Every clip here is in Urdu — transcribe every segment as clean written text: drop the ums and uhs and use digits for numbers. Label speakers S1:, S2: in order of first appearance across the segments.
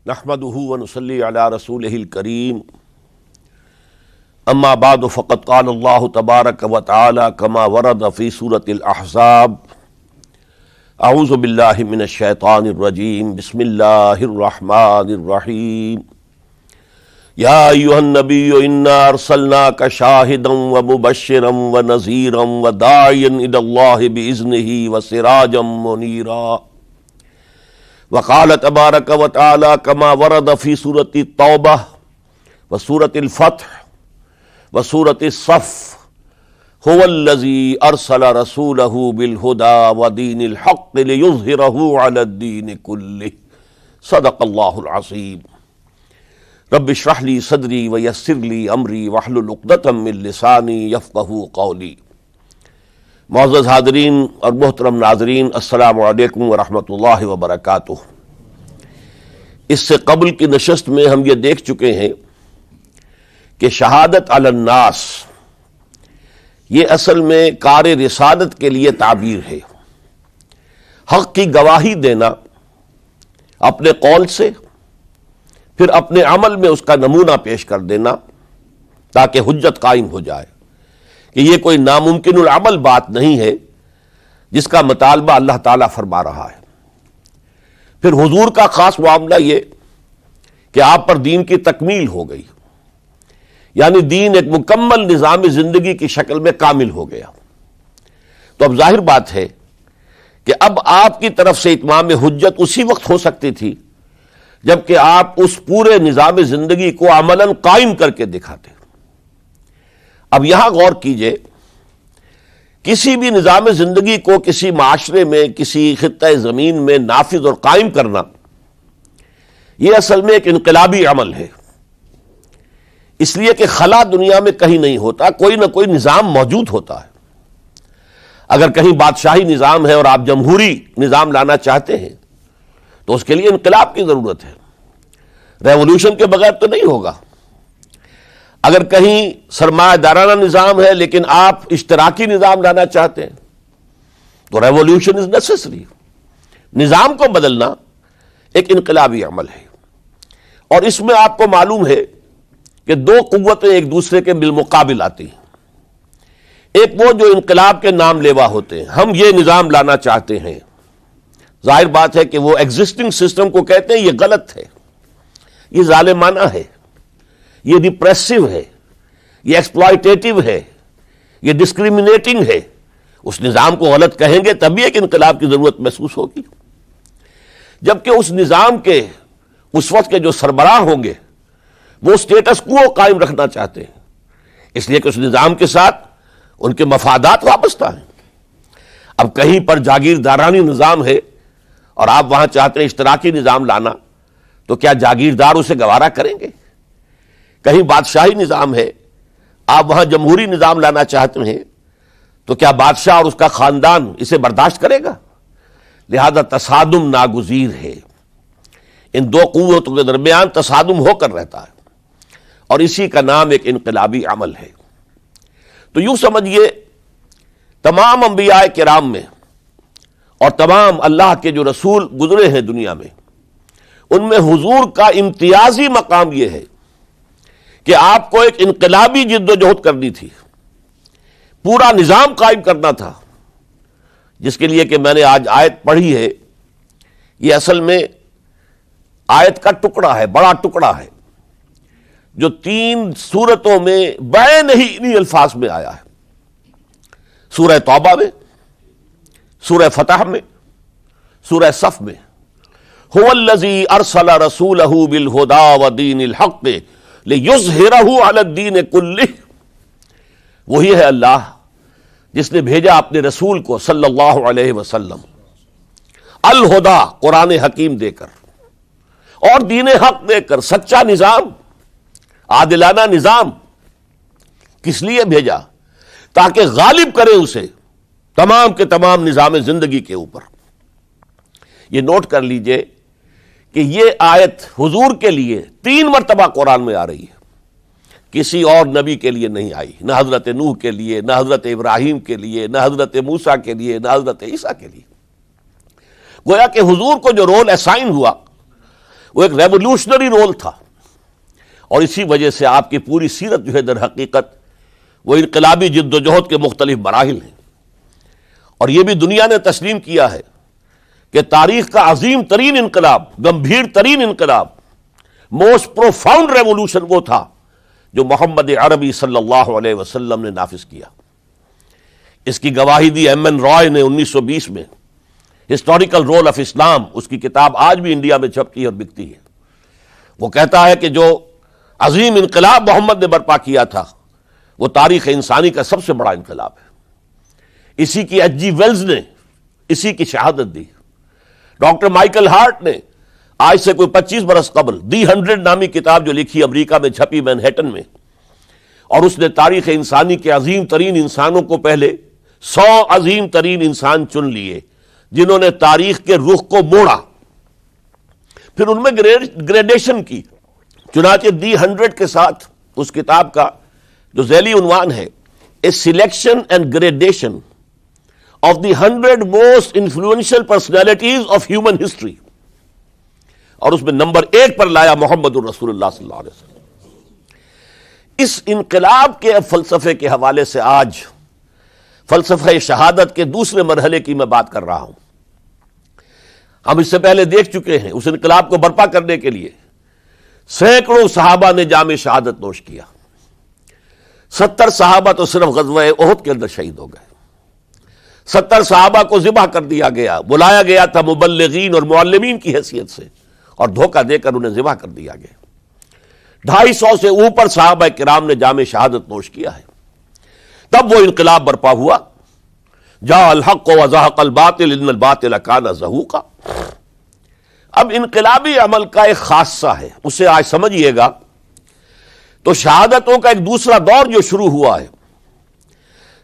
S1: نحمده ونصلي على رسوله الكريم اما بعد فقد قال الله تبارك وتعالى كما ورد في سورة الأحزاب اعوذ بالله من الشيطان الرجيم بسم الله الرحمن الرحيم يا أيها النبي إنا أرسلناك شاهدا ومبشرا ونذيرا وداعيا إلى الله بإذنه وسراجا منيرا وقال تبارک و تعالی کما ورد فی سورۃ التوبہ وسورۃ الفتح وسورۃ الصف هو الذی ارسل رسولہ بالہدى ودین الحق لیظہرہ علی الدین کلہ صدق اللہ العظیم رب اشرح لی صدری ویسر لی امری واحلل عقدۃ من لسانی یفقہوا قولی۔ معزز حاضرین اور محترم ناظرین، السلام علیکم ورحمۃ اللہ وبرکاتہ۔ اس سے قبل کی نشست میں ہم یہ دیکھ چکے ہیں کہ شہادت علی الناس یہ اصل میں کار رسالت کے لیے تعبیر ہے۔ حق کی گواہی دینا اپنے قول سے، پھر اپنے عمل میں اس کا نمونہ پیش کر دینا تاکہ حجت قائم ہو جائے کہ یہ کوئی ناممکن العمل بات نہیں ہے جس کا مطالبہ اللہ تعالیٰ فرما رہا ہے۔ پھر حضور کا خاص معاملہ یہ کہ آپ پر دین کی تکمیل ہو گئی، یعنی دین ایک مکمل نظام زندگی کی شکل میں کامل ہو گیا۔ تو اب ظاہر بات ہے کہ اب آپ کی طرف سے اتمام حجت اسی وقت ہو سکتی تھی جبکہ آپ اس پورے نظام زندگی کو عملاً قائم کر کے دکھاتے۔ اب یہاں غور کیجئے، کسی بھی نظام زندگی کو کسی معاشرے میں، کسی خطہ زمین میں نافذ اور قائم کرنا یہ اصل میں ایک انقلابی عمل ہے، اس لیے کہ خلا دنیا میں کہیں نہیں ہوتا، کوئی نہ کوئی نظام موجود ہوتا ہے۔ اگر کہیں بادشاہی نظام ہے اور آپ جمہوری نظام لانا چاہتے ہیں تو اس کے لیے انقلاب کی ضرورت ہے، ریولوشن کے بغیر تو نہیں ہوگا۔ اگر کہیں سرمایہ دارانہ نظام ہے لیکن آپ اشتراکی نظام لانا چاہتے ہیں تو ریولوشن از نیسیسری۔ نظام کو بدلنا ایک انقلابی عمل ہے، اور اس میں آپ کو معلوم ہے کہ دو قوتیں ایک دوسرے کے بالمقابل آتی ہیں۔ ایک وہ جو انقلاب کے نام لیوا ہوتے ہیں، ہم یہ نظام لانا چاہتے ہیں، ظاہر بات ہے کہ وہ ایگزسٹنگ سسٹم کو کہتے ہیں یہ غلط ہے، یہ ظالمانہ ہے، یہ ڈپریسو ہے، یہ ایکسپلائٹیٹو ہے، یہ ڈسکریمنیٹنگ ہے۔ اس نظام کو غلط کہیں گے تبھی ایک انقلاب کی ضرورت محسوس ہوگی۔ جبکہ اس نظام کے اس وقت کے جو سربراہ ہوں گے وہ اسٹیٹس کو قائم رکھنا چاہتے ہیں، اس لیے کہ اس نظام کے ساتھ ان کے مفادات وابستہ ہیں۔ اب کہیں پر جاگیردارانی نظام ہے اور آپ وہاں چاہتے ہیں اشتراکی نظام لانا، تو کیا جاگیردار اسے گوارا کریں گے؟ کہیں بادشاہی نظام ہے، آپ وہاں جمہوری نظام لانا چاہتے ہیں تو کیا بادشاہ اور اس کا خاندان اسے برداشت کرے گا؟ لہذا تصادم ناگزیر ہے، ان دو قوتوں کے درمیان تصادم ہو کر رہتا ہے، اور اسی کا نام ایک انقلابی عمل ہے۔ تو یوں سمجھیے تمام انبیاء کرام میں اور تمام اللہ کے جو رسول گزرے ہیں دنیا میں، ان میں حضور کا امتیازی مقام یہ ہے کہ آپ کو ایک انقلابی جد و جہد کرنی تھی، پورا نظام قائم کرنا تھا، جس کے لیے کہ میں نے آج آیت پڑھی ہے، یہ اصل میں آیت کا ٹکڑا ہے، بڑا ٹکڑا ہے، جو 3 سورتوں میں بین ہی انہی الفاظ میں آیا ہے۔ سورہ توبہ میں، سورہ فتح میں، سورہ صف میں۔ هو الذی ارسل رسولہ بالہدی ودین الحق لیظہرہ علی الدین کلہ، وہی ہے اللہ جس نے بھیجا اپنے رسول کو صلی اللہ علیہ وسلم الہدا، قرآن حکیم دے کر اور دین حق دے کر، سچا نظام، عادلانہ نظام۔ کس لیے بھیجا؟ تاکہ غالب کرے اسے تمام کے تمام نظام زندگی کے اوپر۔ یہ نوٹ کر لیجئے کہ یہ آیت حضور کے لیے 3 مرتبہ قرآن میں آ رہی ہے، کسی اور نبی کے لیے نہیں آئی، نہ حضرت نوح کے لیے، نہ حضرت ابراہیم کے لیے، نہ حضرت موسیٰ کے لیے، نہ حضرت عیسیٰ کے لیے۔ گویا کہ حضور کو جو رول اسائن ہوا وہ ایک ریولوشنری رول تھا، اور اسی وجہ سے آپ کی پوری سیرت جو ہے در حقیقت وہ انقلابی جد و جہد کے مختلف مراحل ہیں. اور یہ بھی دنیا نے تسلیم کیا ہے کہ تاریخ کا عظیم ترین انقلاب، گمبھیر ترین انقلاب، موسٹ پروفاؤنڈ ریولوشن وہ تھا جو محمد عربی صلی اللہ علیہ وسلم نے نافذ کیا. اس کی گواہی دی ایم این رائے نے 1920 میں ہسٹوریکل رول آف اسلام، اس کی کتاب آج بھی انڈیا میں چھپتی ہے اور بکتی ہے. وہ کہتا ہے کہ جو عظیم انقلاب محمد نے برپا کیا تھا وہ تاریخ انسانی کا سب سے بڑا انقلاب ہے. اسی کی ایچ جی ویلز نے اسی کی شہادت دی. ڈاکٹر مائیکل ہارٹ نے آج سے کوئی 25 برس قبل دی 100 نامی کتاب جو لکھی، امریکہ میں چھپی مینہٹن میں، اور اس نے تاریخ انسانی کے عظیم ترین انسانوں کو پہلے 100 عظیم ترین انسان چن لیے جنہوں نے تاریخ کے رخ کو موڑا، پھر ان میں گریڈیشن کی. چنانچہ دی 100 کے ساتھ اس کتاب کا جو ذیلی عنوان ہے a selection and gradation of the 100 most influential personalities of human history, اور اس میں نمبر 1 پر لایا محمد الرسول اللہ صلی اللہ علیہ وسلم. اس انقلاب کے فلسفے کے حوالے سے آج فلسفہ شہادت کے دوسرے مرحلے کی میں بات کر رہا ہوں. ہم اس سے پہلے دیکھ چکے ہیں اس انقلاب کو برپا کرنے کے لیے سینکڑوں صحابہ نے جام شہادت نوش کیا. 70 صحابہ تو صرف غزوہ احد کے اندر شہید ہو گئے. 70 صحابہ کو ذبح کر دیا گیا، بلایا گیا تھا مبلغین اور معلمین کی حیثیت سے، اور دھوکہ دے کر انہیں ذبح کر دیا گیا. 250 سے اوپر صحابہ کرام نے جام شہادت نوش کیا ہے. تب وہ انقلاب برپا ہوا. جاء الحق وزهق الباطل ان الباطل کان زہوقا. اب انقلابی عمل کا ایک خاصہ ہے، اسے آج سمجھیے گا. تو شہادتوں کا ایک دوسرا دور جو شروع ہوا ہے،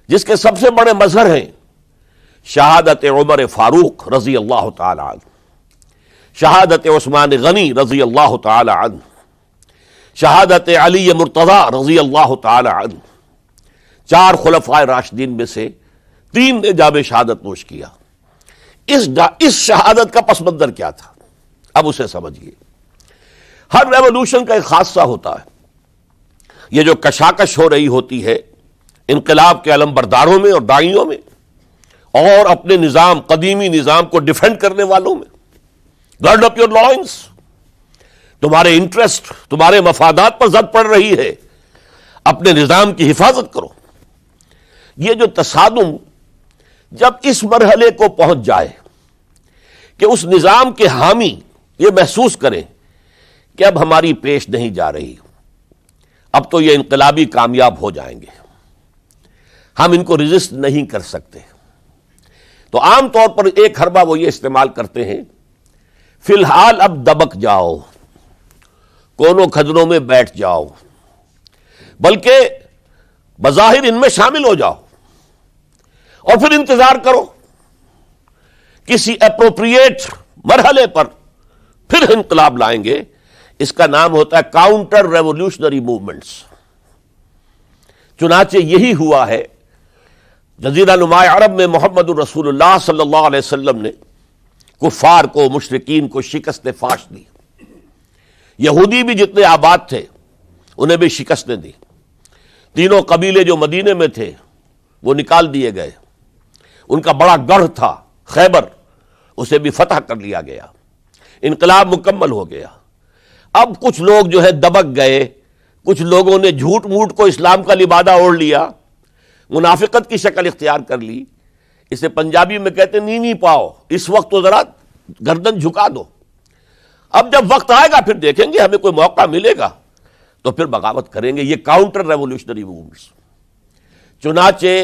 S1: جس کے سب سے بڑے مظہر ہیں شہادت عمر فاروق رضی اللہ تعالی عنہ، شہادت عثمان غنی رضی اللہ تعالی عنہ، شہادت علی مرتضی رضی اللہ تعالی عنہ. 4 خلفائے راشدین میں سے 3 نے جام شہادت نوش کیا. اس شہادت کا پس منظر کیا تھا، اب اسے سمجھیے. ہر ریولوشن کا ایک خاصہ ہوتا ہے. یہ جو کشاکش ہو رہی ہوتی ہے انقلاب کے علمبرداروں میں اور داعیوں میں، اور اپنے نظام، قدیمی نظام کو ڈیفینڈ کرنے والوں میں، گارڈ اپ یور لائنس، تمہارے انٹرسٹ، تمہارے مفادات پر زد پڑ رہی ہے، اپنے نظام کی حفاظت کرو. یہ جو تصادم جب اس مرحلے کو پہنچ جائے کہ اس نظام کے حامی یہ محسوس کریں کہ اب ہماری پیش نہیں جا رہی، اب تو یہ انقلابی کامیاب ہو جائیں گے، ہم ان کو ریزسٹ نہیں کر سکتے، تو عام طور پر ایک حربہ وہ یہ استعمال کرتے ہیں، فی الحال اب دبک جاؤ، کونوں کھدروں میں بیٹھ جاؤ، بلکہ بظاہر ان میں شامل ہو جاؤ، اور پھر انتظار کرو کسی اپروپریٹ مرحلے پر پھر انقلاب لائیں گے. اس کا نام ہوتا ہے کاؤنٹر ریولوشنری موومنٹس. چنانچہ یہی ہوا ہے. جزیرہ نماء عرب میں محمد الرسول اللہ صلی اللہ علیہ وسلم نے کفار کو، مشرکین کو شکست فاش دی. یہودی بھی جتنے آباد تھے انہیں بھی شکستیں دی. 3 قبیلے جو مدینے میں تھے وہ نکال دیے گئے. ان کا بڑا گڑھ تھا خیبر، اسے بھی فتح کر لیا گیا. انقلاب مکمل ہو گیا. اب کچھ لوگ جو ہے دبک گئے، کچھ لوگوں نے جھوٹ موٹ کو اسلام کا لبادہ اوڑھ لیا، منافقت کی شکل اختیار کر لی. اسے پنجابی میں کہتے ہیں نیوی پاؤ. اس وقت تو ذرا گردن جھکا دو، اب جب وقت آئے گا پھر دیکھیں گے، ہمیں کوئی موقع ملے گا تو پھر بغاوت کریں گے. یہ کاؤنٹر ریولوشنری موومنٹس. چنانچہ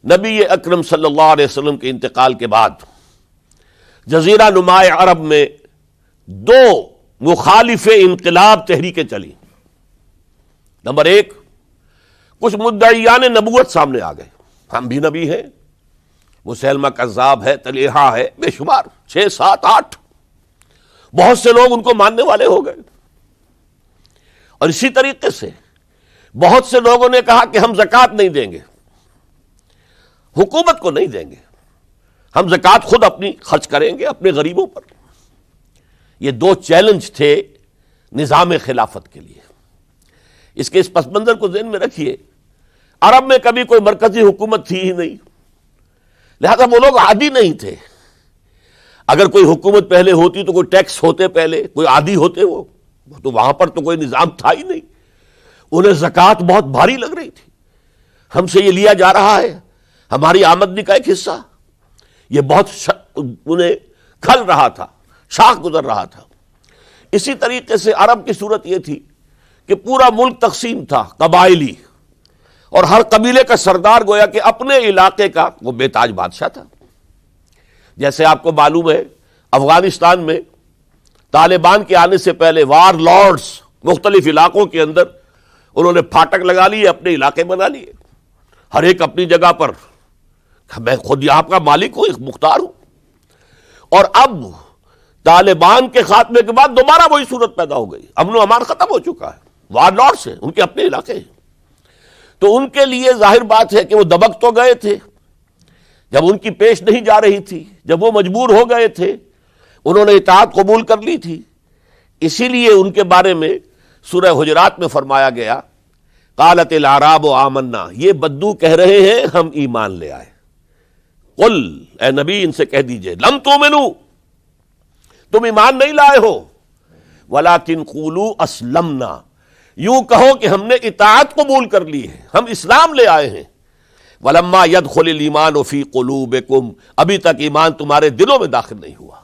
S1: نبی اکرم صلی اللہ علیہ وسلم کے انتقال کے بعد جزیرہ نماء عرب میں 2 مخالف انقلاب تحریکیں چلی. نمبر 1، کچھ مدعیان نبوت سامنے آ گئے، ہم بھی نبی ہیں. مسیلمہ کذاب ہے، طلیحہ ہے، بے شمار 6، 7، 8 بہت سے لوگ ان کو ماننے والے ہو گئے. اور اسی طریقے سے بہت سے لوگوں نے کہا کہ ہم زکوٰۃ نہیں دیں گے، حکومت کو نہیں دیں گے، ہم زکوٰۃ خود اپنی خرچ کریں گے اپنے غریبوں پر. یہ دو چیلنج تھے نظام خلافت کے لیے. اس کے اس پس منظر کو ذہن میں رکھیے. عرب میں کبھی کوئی مرکزی حکومت تھی ہی نہیں، لہذا وہ لوگ عادی نہیں تھے. اگر کوئی حکومت پہلے ہوتی تو کوئی ٹیکس ہوتے، پہلے کوئی عادی ہوتے، وہ تو وہاں پر تو کوئی نظام تھا ہی نہیں. انہیں زکوٰۃ بہت بھاری لگ رہی تھی. ہم سے یہ لیا جا رہا ہے، ہماری آمدنی کا ایک حصہ، یہ بہت انہیں کھل رہا تھا، شاخ گزر رہا تھا. اسی طریقے سے عرب کی صورت یہ تھی کہ پورا ملک تقسیم تھا، قبائلی، اور ہر قبیلے کا سردار گویا کہ اپنے علاقے کا وہ بے تاج بادشاہ تھا. جیسے آپ کو معلوم ہے افغانستان میں طالبان کے آنے سے پہلے وار لارڈز مختلف علاقوں کے اندر انہوں نے پھاٹک لگا لیے، اپنے علاقے بنا لیے، ہر ایک اپنی جگہ پر. میں خود یہاں کا مالک ہوں، مختار ہوں. اور اب طالبان کے خاتمے کے بعد دوبارہ وہی صورت پیدا ہو گئی. امن و امان ختم ہو چکا ہے، وار لارڈز ہیں، ان کے اپنے علاقے ہیں. تو ان کے لیے ظاہر بات ہے کہ وہ دبک تو گئے تھے جب ان کی پیش نہیں جا رہی تھی، جب وہ مجبور ہو گئے تھے، انہوں نے اطاعت قبول کر لی تھی. اسی لیے ان کے بارے میں سورہ حجرات میں فرمایا گیا قالت الاعراب آمنا، یہ بدو کہہ رہے ہیں ہم ایمان لے آئے. قل، اے نبی ان سے کہہ دیجئے، لم تؤمنوا، تم ایمان نہیں لائے ہو، ولکن قولوا اسلمنا، یوں کہو کہ ہم نے اطاعت قبول کر لی ہے، ہم اسلام لے آئے ہیں. ولما يدخل الايمان في قلوبكم، ابھی تک ایمان تمہارے دلوں میں داخل نہیں ہوا.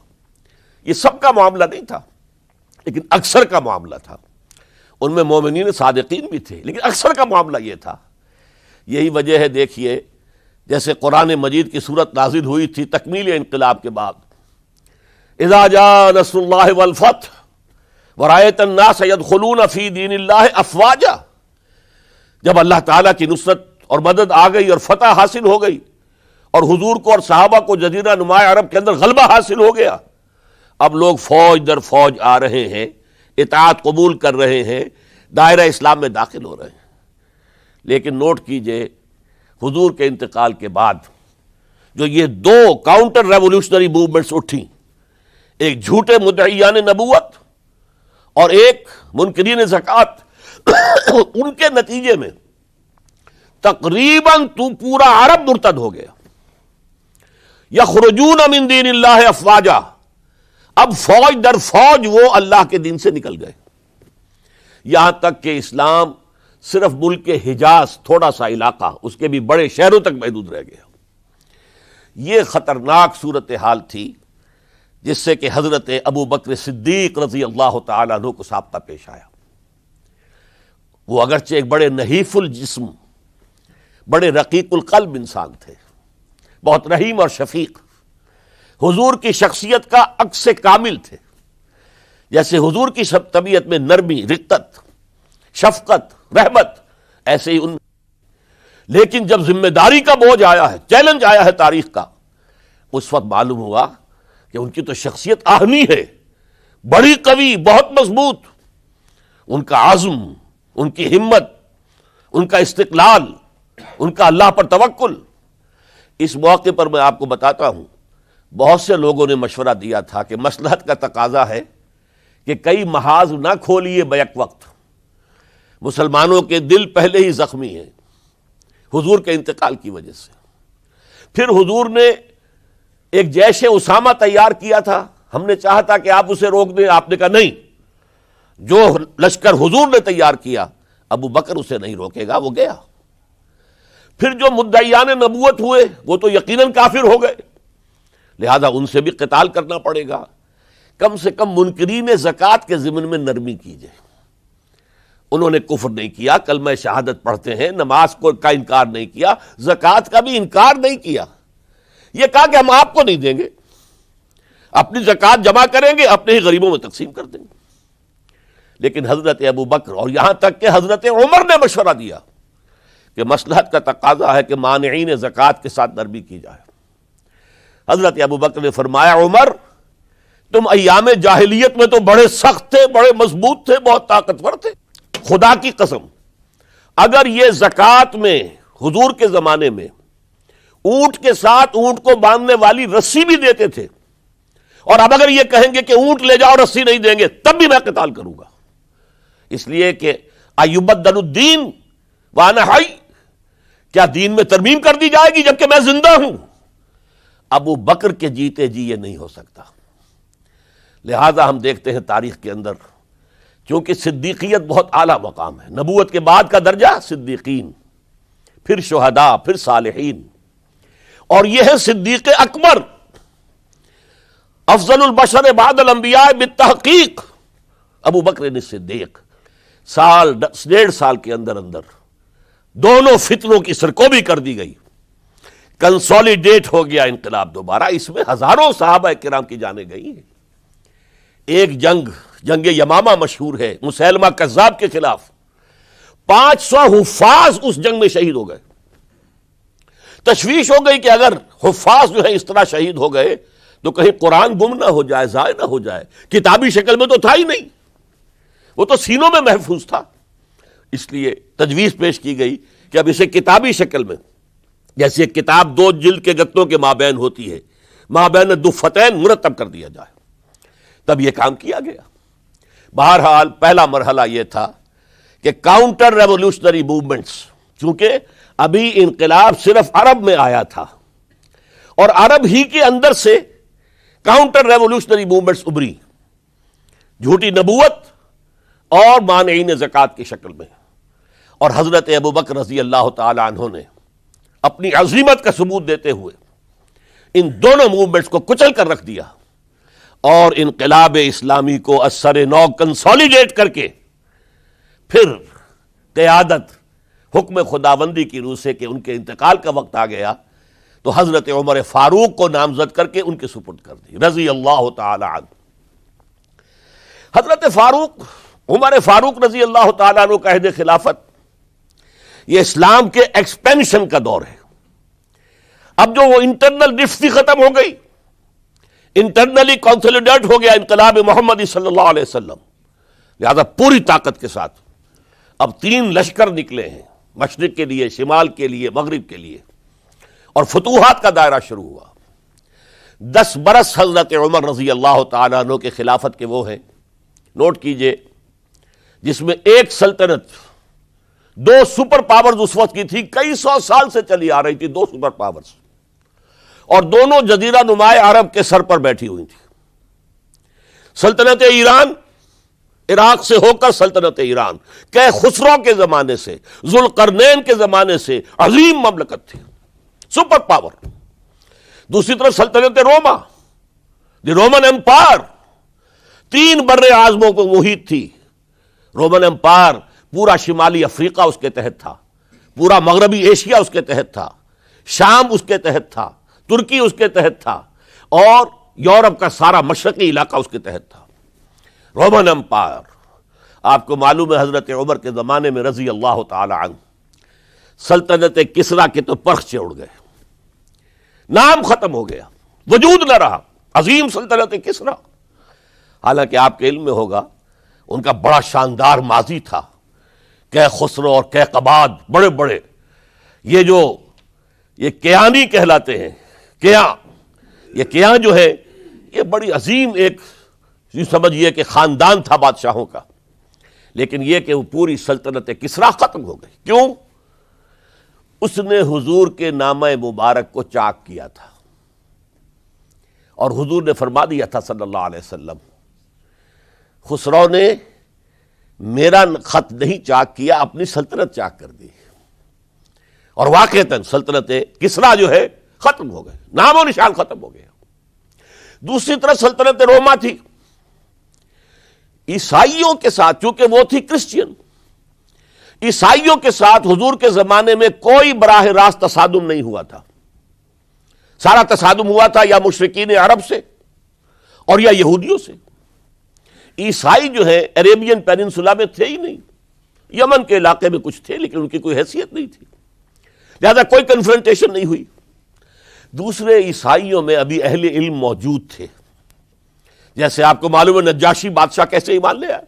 S1: یہ سب کا معاملہ نہیں تھا، لیکن اکثر کا معاملہ تھا. ان میں مومنین صادقین بھی تھے، لیکن اکثر کا معاملہ یہ تھا. یہی وجہ ہے، دیکھیے جیسے قرآن مجید کی صورت نازل ہوئی تھی تکمیل انقلاب کے بعد، اذا جاء نصر اللہ والفتح ورأیت الناس يدخلون فی دین اللہ افواجا، جب اللہ تعالیٰ کی نصرت اور مدد آ گئی اور فتح حاصل ہو گئی اور حضور کو اور صحابہ کو جزیرہ نماء عرب کے اندر غلبہ حاصل ہو گیا، اب لوگ فوج در فوج آ رہے ہیں، اطاعت قبول کر رہے ہیں، دائرہ اسلام میں داخل ہو رہے ہیں. لیکن نوٹ کیجئے حضور کے انتقال کے بعد جو یہ دو کاؤنٹر ریولوشنری موومنٹس اٹھیں، ایک جھوٹے مدعیان نبوت اور ایک منکرین زکوٰۃ، ان کے نتیجے میں تقریباً تو پورا عرب مرتد ہو گیا. یخرجون من دین اللہ افواجا، اب فوج در فوج وہ اللہ کے دین سے نکل گئے، یہاں تک کہ اسلام صرف ملک حجاز، تھوڑا سا علاقہ، اس کے بھی بڑے شہروں تک محدود رہ گیا. یہ خطرناک صورتحال تھی جس سے کہ حضرت ابو بکر صدیق رضی اللہ تعالیٰ عنہ کو سابقہ پیش آیا. وہ اگرچہ ایک بڑے نحیف الجسم، بڑے رقیق القلب انسان تھے، بہت رحیم اور شفیق، حضور کی شخصیت کا عکس کامل تھے. جیسے حضور کی طبیعت میں نرمی، رقت، شفقت، رحمت، ایسے ہی ان. لیکن جب ذمہ داری کا بوجھ آیا ہے، چیلنج آیا ہے تاریخ کا، اس وقت معلوم ہوا کہ ان کی تو شخصیت آہنی ہے، بڑی قوی، بہت مضبوط. ان کا عزم، ان کی ہمت، ان کا استقلال، ان کا اللہ پر توکل. اس موقع پر میں آپ کو بتاتا ہوں، بہت سے لوگوں نے مشورہ دیا تھا کہ مصلحت کا تقاضا ہے کہ کئی محاذ نہ کھولیے بیک وقت. مسلمانوں کے دل پہلے ہی زخمی ہیں حضور کے انتقال کی وجہ سے. پھر حضور نے ایک جیش اسامہ تیار کیا تھا، ہم نے چاہا تھا کہ آپ اسے روک دیں، آپ نے کہا نہیں، جو لشکر حضور نے تیار کیا ابو بکر اسے نہیں روکے گا، وہ گیا. پھر جو مدعیان نبوت ہوئے وہ تو یقیناً کافر ہو گئے، لہذا ان سے بھی قتال کرنا پڑے گا. کم سے کم منکرین زکوٰۃ کے ضمن میں نرمی کیجئے. انہوں نے کفر نہیں کیا، کلمہ شہادت پڑھتے ہیں، نماز کا انکار نہیں کیا، زکوٰۃ کا بھی انکار نہیں کیا. یہ کہا کہ ہم آپ کو نہیں دیں گے، اپنی زکوٰۃ جمع کریں گے، اپنے ہی غریبوں میں تقسیم کر دیں گے. لیکن حضرت ابو بکر اور یہاں تک کہ حضرت عمر نے مشورہ دیا کہ مصلحت کا تقاضا ہے کہ مانعین زکوٰۃ کے ساتھ نرمی کی جائے. حضرت ابو بکر نے فرمایا، عمر تم ایام جاہلیت میں تو بڑے سخت تھے، بڑے مضبوط تھے، بہت طاقتور تھے. خدا کی قسم اگر یہ زکوٰۃ میں حضور کے زمانے میں اونٹ کے ساتھ اونٹ کو باندھنے والی رسی بھی دیتے تھے اور اب اگر یہ کہیں گے کہ اونٹ لے جاؤ رسی نہیں دیں گے تب بھی میں قتال کروں گا، اس لیے کہ ایبدل الدین وانا حی، کیا دین میں ترمیم کر دی جائے گی جبکہ میں زندہ ہوں؟ ابو بکر کے جیتے جی یہ نہیں ہو سکتا۔ لہذا ہم دیکھتے ہیں تاریخ کے اندر، چونکہ صدیقیت بہت اعلیٰ مقام ہے، نبوت کے بعد کا درجہ صدیقین، پھر شہداء، پھر صالحین، اور یہ ہے صدیق اکبر، افضل البشر بعد الانبیاء بالتحقیق ابو بکر صدیق۔ سال 1.5 سال کے اندر دونوں فتنوں کی سرکوبی کر دی گئی، کنسولیڈیٹ ہو گیا انقلاب دوبارہ، اس میں ہزاروں صحابہ کرام کی جانیں گئی ہیں۔ ایک جنگ یمامہ مشہور ہے، مسیلمہ کذاب کے خلاف 500 حفاظ اس جنگ میں شہید ہو گئے۔ تشویش ہو گئی کہ اگر حفاظ جو ہے اس طرح شہید ہو گئے تو کہیں قرآن گم نہ ہو جائے، ضائع نہ ہو جائے، کتابی شکل میں تو تھا ہی نہیں، وہ تو سینوں میں محفوظ تھا۔ اس لیے تجویز پیش کی گئی کہ اب اسے کتابی شکل میں، جیسے کتاب 2 جلد کے گتوں کے مابین ہوتی ہے، مابین دفتین مرتب کر دیا جائے۔ تب یہ کام کیا گیا۔ بہرحال پہلا مرحلہ یہ تھا کہ کاؤنٹر ریولوشنری موومنٹس، چونکہ ابھی انقلاب صرف عرب میں آیا تھا اور عرب ہی کے اندر سے کاؤنٹر ریولوشنری موومنٹس ابری، جھوٹی نبوت اور مانعین زکوٰۃ کی شکل میں، اور حضرت ابو بکر رضی اللہ تعالی عنہ نے اپنی عظیمت کا ثبوت دیتے ہوئے ان دونوں موومنٹس کو کچل کر رکھ دیا اور انقلاب اسلامی کو اثر نو کنسولیڈیٹ کر کے پھر قیادت حکم خداوندی کی روح سے کہ ان کے انتقال کا وقت آ گیا تو حضرت عمر فاروق کو نامزد کر کے ان کے سپرد کر دی رضی اللہ تعالی عنہ۔ حضرت فاروق، عمر فاروق رضی اللہ تعالیٰ عنہ کا عہد خلافت یہ اسلام کے ایکسپینشن کا دور ہے۔ اب جو وہ انٹرنل رفت ختم ہو گئی، انٹرنلی کنسولیڈیٹ ہو گیا انقلاب محمدی صلی اللہ علیہ وسلم، لہذا پوری طاقت کے ساتھ اب 3 لشکر نکلے ہیں، مشرق کے لیے، شمال کے لیے، مغرب کے لیے، اور فتوحات کا دائرہ شروع ہوا۔ 10 برس حضرت عمر رضی اللہ تعالیٰ عنہ کے خلافت کے وہ ہیں، نوٹ کیجئے، جس میں ایک سلطنت 2 سپر پاورز اس وقت کی تھی، کئی 100 سال سے چلی آ رہی تھی، 2 سپر پاورز، اور دونوں جزیرہ نما عرب کے سر پر بیٹھی ہوئی تھی۔ سلطنت ایران، عراق سے ہو کر سلطنت ایران، کہ خسرو کے زمانے سے، ذوالقرنین کے زمانے سے عظیم مملکت تھی، سپر پاور۔ دوسری طرف سلطنت روما، دی رومن امپائر، 3 بر اعظموں کو محیط تھی۔ رومن امپائر پورا شمالی افریقہ اس کے تحت تھا، پورا مغربی ایشیا اس کے تحت تھا، شام اس کے تحت تھا، ترکی اس کے تحت تھا، اور یورپ کا سارا مشرقی علاقہ اس کے تحت تھا۔ رومن امپائر، آپ کو معلوم ہے حضرت عمر کے زمانے میں رضی اللہ تعالی عنہ سلطنت کسریٰ کے تو پرخچے اڑ گئے، نام ختم ہو گیا، وجود نہ رہا عظیم سلطنت کسریٰ۔ حالانکہ آپ کے علم میں ہوگا ان کا بڑا شاندار ماضی تھا، کہ خسرو اور کہ قباد، بڑے بڑے یہ کیانی کہلاتے ہیں، یہ کیاں جو ہے یہ بڑی عظیم ایک یوں سمجھیے کہ خاندان تھا بادشاہوں کا، لیکن یہ کہ وہ پوری سلطنت کسریٰ ختم ہو گئی۔ کیوں؟ اس نے حضور کے نامہ مبارک کو چاک کیا تھا، اور حضور نے فرما دیا تھا صلی اللہ علیہ وسلم، خسرو نے میرا خط نہیں چاک کیا، اپنی سلطنت چاک کر دی، اور واقعتاً سلطنت کسریٰ جو ہے ختم ہو گئے، نام و نشان ختم ہو گیا۔ دوسری طرف سلطنت روما تھی، عیسائیوں کے ساتھ، چونکہ وہ تھی کرسچین، عیسائیوں کے ساتھ حضور کے زمانے میں کوئی براہ راست تصادم نہیں ہوا تھا، سارا تصادم ہوا تھا یا مشرکین عرب سے اور یا یہودیوں سے۔ عیسائی جو ہے عربین پیننسولا میں تھے ہی نہیں، یمن کے علاقے میں کچھ تھے لیکن ان کی کوئی حیثیت نہیں تھی، لہذا کوئی کنفرنٹیشن نہیں ہوئی۔ دوسرے عیسائیوں میں ابھی اہل علم موجود تھے، جیسے آپ کو معلوم ہے نجاشی بادشاہ کیسے ایمان لے آیا،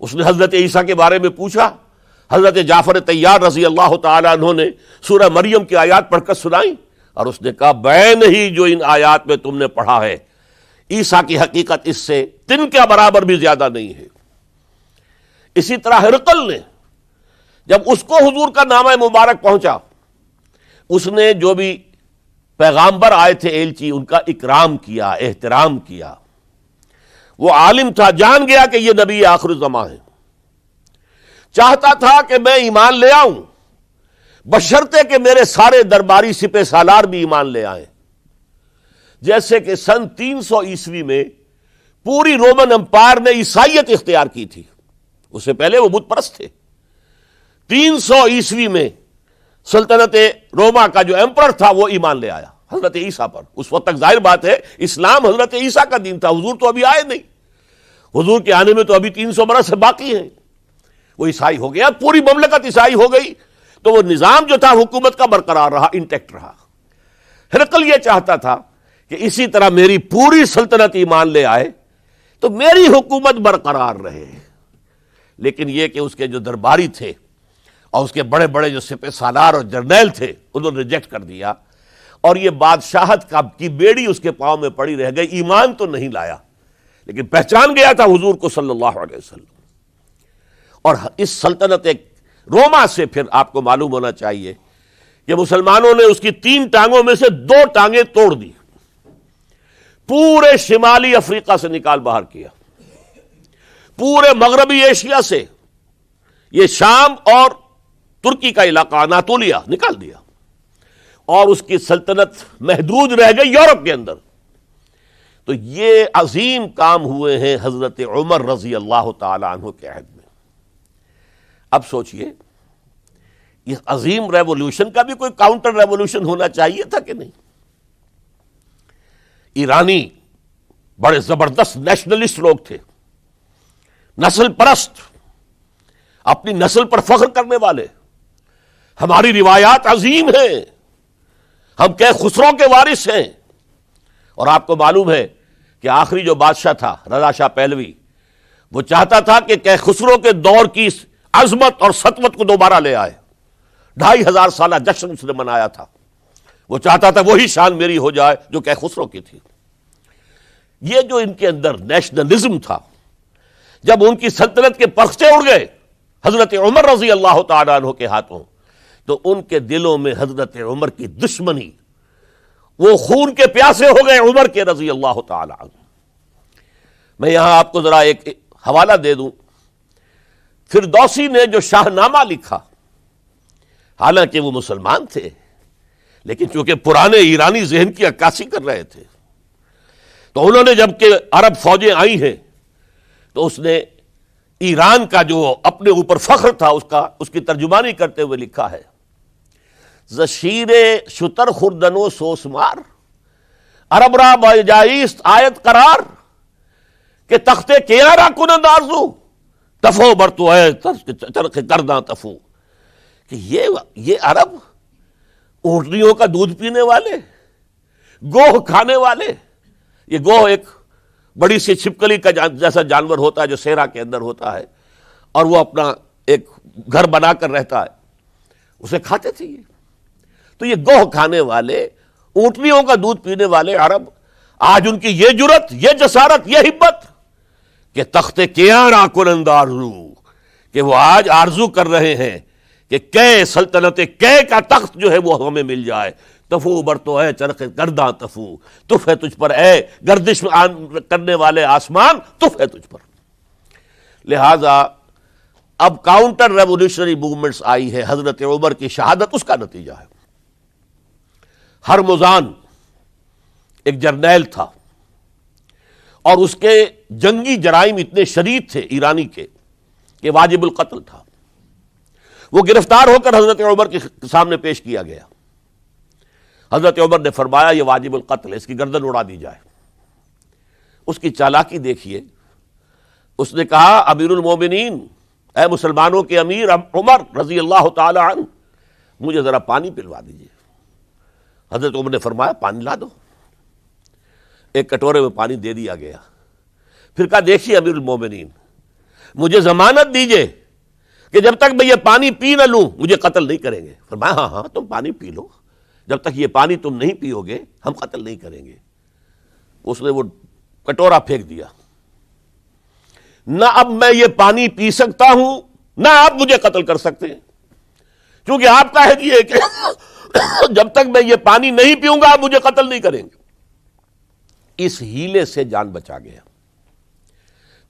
S1: اس نے حضرت عیسیٰ کے بارے میں پوچھا، حضرت جعفر طیار رضی اللہ تعالی عنہ نے سورہ مریم کی آیات پڑھ کر سنائیں، اور اس نے کہا بین ہی جو ان آیات میں تم نے پڑھا ہے عیسیٰ کی حقیقت اس سے تن کے برابر بھی زیادہ نہیں ہے۔ اسی طرح ہرقل نے جب اس کو حضور کا نامہ مبارک پہنچا، اس نے جو بھی پیغامبر آئے تھے ایلچی، ان کا اکرام کیا، احترام کیا۔ وہ عالم تھا، جان گیا کہ یہ نبی آخر الزماں ہے، چاہتا تھا کہ میں ایمان لے آؤں بشرطے کہ میرے سارے درباری سپہ سالار بھی ایمان لے آئیں۔ جیسے کہ سن 300 عیسوی میں پوری رومن امپائر نے عیسائیت اختیار کی تھی، اس سے پہلے وہ بت پرست تھے۔ 300 عیسوی میں سلطنت روما کا جو ایمپرر تھا وہ ایمان لے آیا حضرت عیسیٰ پر۔ اس وقت تک ظاہر بات ہے اسلام حضرت عیسیٰ کا دین تھا، حضور تو ابھی آئے نہیں، حضور کے آنے میں تو ابھی 300 برس سے باقی ہیں۔ وہ عیسائی ہو گیا، پوری مملکت عیسائی ہو گئی، تو وہ نظام جو تھا حکومت کا برقرار رہا، انٹیکٹ رہا۔ ہرقل یہ چاہتا تھا کہ اسی طرح میری پوری سلطنت ایمان لے آئے تو میری حکومت برقرار رہے، لیکن یہ کہ اس کے جو درباری تھے اور اس کے بڑے بڑے جو سپہ سالار اور جرنیل تھے انہوں نے ریجیکٹ کر دیا، اور یہ بادشاہت کی بیڑی اس کے پاؤں میں پڑی رہ گئی۔ ایمان تو نہیں لایا لیکن پہچان گیا تھا حضور کو صلی اللہ علیہ وسلم۔ اور اس سلطنت روما سے پھر آپ کو معلوم ہونا چاہیے کہ مسلمانوں نے اس کی 3 ٹانگوں میں سے 2 ٹانگیں توڑ دی، پورے شمالی افریقہ سے نکال باہر کیا، پورے مغربی ایشیا سے، یہ شام اور ترکی کا علاقہ اناطولیہ نکال دیا، اور اس کی سلطنت محدود رہ گئی یورپ کے اندر۔ تو یہ عظیم کام ہوئے ہیں حضرت عمر رضی اللہ تعالی عنہ کے عہد میں۔ اب سوچئے اس عظیم ریولوشن کا بھی کوئی کاؤنٹر ریولوشن ہونا چاہیے تھا کہ نہیں؟ ایرانی بڑے زبردست نیشنلسٹ لوگ تھے، نسل پرست، اپنی نسل پر فخر کرنے والے، ہماری روایات عظیم ہیں، ہم کہ خسرو کے وارث ہیں۔ اور آپ کو معلوم ہے کہ آخری جو بادشاہ تھا رضا شاہ پہلوی، وہ چاہتا تھا کہ خسرو کے دور کی عظمت اور سطوت کو دوبارہ لے آئے۔ 2500 سالہ جشن اس نے منایا تھا، وہ چاہتا تھا وہی شان میری ہو جائے جو خسرو کی تھی۔ یہ جو ان کے اندر نیشنلزم تھا، جب ان کی سلطنت کے پرچے اڑ گئے حضرت عمر رضی اللہ تعالیٰ عنہ کے ہاتھوں، تو ان کے دلوں میں حضرت عمر کی دشمنی، وہ خون کے پیاسے ہو گئے عمر کے رضی اللہ تعالیٰ عنہ۔ میں یہاں آپ کو ذرا ایک حوالہ دے دوں، فردوسی نے جو شاہ نامہ لکھا، حالانکہ وہ مسلمان تھے لیکن چونکہ پرانے ایرانی ذہن کی عکاسی کر رہے تھے، تو انہوں نے جب کہ عرب فوجیں آئی ہیں تو اس نے ایران کا جو اپنے اوپر فخر تھا اس کی ترجمانی کرتے ہوئے لکھا ہے، زشیر شتر خوردن و سوسمار عرب را بجائیست آیت قرار کہ تخت کیارا کنند آرزو تفو برتو ہے چرخ کرداں تفو، کہ یہ عرب اونٹنیوں کا دودھ پینے والے، گوہ کھانے والے، یہ گوہ ایک بڑی سی چھپکلی کا جیسا جانور ہوتا ہے جو صحرا کے اندر ہوتا ہے، اور وہ اپنا ایک گھر بنا کر رہتا ہے، اسے کھاتے تھے یہ۔ تو یہ گوہ کھانے والے، اونٹنیوں کا دودھ پینے والے عرب، آج ان کی یہ جرت، یہ جسارت، یہ ہمت کہ تخت کیارا کنند آرزو، کہ وہ آج آرزو کر رہے ہیں کہ کہ سلطنت کہ کا تخت جو ہے وہ ہمیں مل جائے۔ تفو برتو ہے چرخ گرداں تفو، تف ہے تجھ پر اے گردش کرنے والے آسمان، تف ہے تجھ پر۔ لہذا اب کاؤنٹر ریولوشنری موومنٹس آئی ہے، حضرت عمر کی شہادت اس کا نتیجہ ہے۔ ہرمزان ایک جرنیل تھا اور اس کے جنگی جرائم اتنے شدید تھے ایرانی کے کہ واجب القتل تھا۔ وہ گرفتار ہو کر حضرت عمر کے سامنے پیش کیا گیا۔ حضرت عمر نے فرمایا یہ واجب القتل ہے، اس کی گردن اڑا دی جائے۔ اس کی چالاکی دیکھیے، اس نے کہا امیر المومنین، اے مسلمانوں کے امیر عمر رضی اللہ تعالی عنہ، مجھے ذرا پانی پلوا دیجیے۔ حضرت عمر نے فرمایا پانی لا دو۔ ایک کٹورے میں پانی دے دیا گیا۔ پھر کہا دیکھیے امیر المومنین، مجھے ضمانت دیجیے کہ جب تک میں یہ پانی پی نہ لوں مجھے قتل نہیں کریں گے۔ فرمایا ہاں ہاں تم پانی پی لو، جب تک یہ پانی تم نہیں پیو گے ہم قتل نہیں کریں گے۔ اس نے وہ کٹورا پھینک دیا، نہ اب میں یہ پانی پی سکتا ہوں نہ آپ مجھے قتل کر سکتے ہیں، کیونکہ آپ کا عہد یہ ہے کہ جب تک میں یہ پانی نہیں پیوں گا آپ مجھے قتل نہیں کریں گے۔ اس ہیلے سے جان بچا گیا۔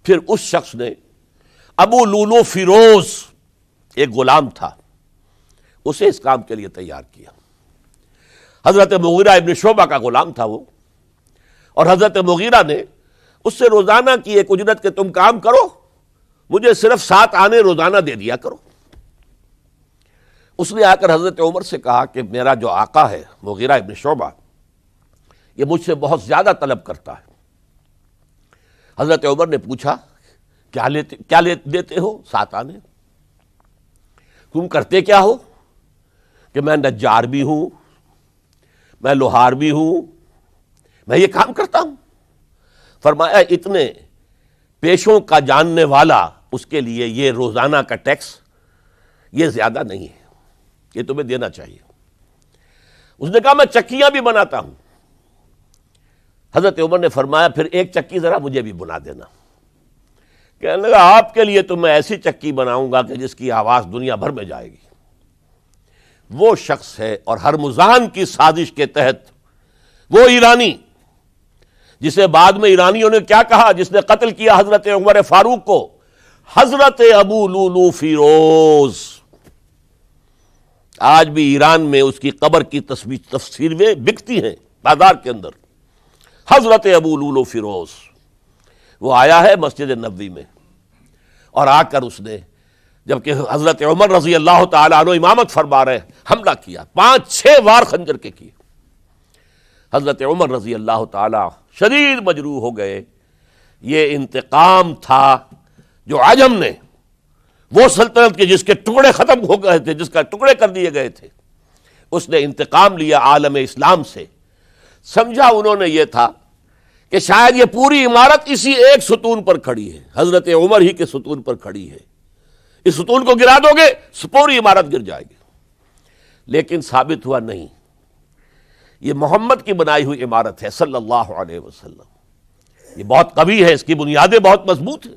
S1: پھر اس شخص نے ابو لولو فیروز، ایک غلام تھا، اسے اس کام کے لیے تیار کیا۔ حضرت مغیرہ ابن شعبہ کا غلام تھا وہ، اور حضرت مغیرہ نے اس سے روزانہ کی ایک اجرت کہ تم کام کرو، مجھے صرف 7 آنے روزانہ دے دیا کرو۔ اس نے آ کر حضرت عمر سے کہا کہ میرا جو آقا ہے مغیرہ ابن شعبہ، یہ مجھ سے بہت زیادہ طلب کرتا ہے۔ حضرت عمر نے پوچھا کیا دیتے ہو؟ 7 آنے۔ تم کرتے کیا ہو؟ کہ میں نجار بھی ہوں، میں لوہار بھی ہوں، میں یہ کام کرتا ہوں۔ فرمایا اتنے پیشوں کا جاننے والا اس کے لیے یہ روزانہ کا ٹیکس یہ زیادہ نہیں ہے، یہ تمہیں دینا چاہیے۔ اس نے کہا میں چکیاں بھی بناتا ہوں۔ حضرت عمر نے فرمایا پھر ایک چکی ذرا مجھے بھی بنا دینا۔ کہنے لگا آپ کے لیے تو میں ایسی چکی بناؤں گا کہ جس کی آواز دنیا بھر میں جائے گی۔ وہ شخص ہے اور ہرمزان کی سازش کے تحت وہ ایرانی جسے بعد میں ایرانیوں نے کیا کہا، جس نے قتل کیا حضرت عمر فاروق کو، حضرت ابو لولو فیروز۔ آج بھی ایران میں اس کی قبر کی تفسیریں بکتی ہیں بازار کے اندر، حضرت ابو لولو فیروز۔ وہ آیا ہے مسجد نبوی میں، اور آ کر اس نے جبکہ حضرت عمر رضی اللہ تعالیٰ عنہ امامت فرما رہے حملہ کیا، 5-6 وار خنجر کے کیے۔ حضرت عمر رضی اللہ تعالیٰ شدید مجروح ہو گئے۔ یہ انتقام تھا جو عجم نے، وہ سلطنت کے جس کے ٹکڑے ختم ہو گئے تھے، جس کا ٹکڑے کر دیے گئے تھے، اس نے انتقام لیا عالم اسلام سے۔ سمجھا انہوں نے یہ تھا کہ شاید یہ پوری عمارت اسی ایک ستون پر کھڑی ہے، حضرت عمر ہی کے ستون پر کھڑی ہے، اس ستون کو گرا دو گے پوری عمارت گر جائے گی۔ لیکن ثابت ہوا نہیں، یہ محمد کی بنائی ہوئی عمارت ہے صلی اللہ علیہ وسلم، یہ بہت قوی ہے، اس کی بنیادیں بہت مضبوط ہیں،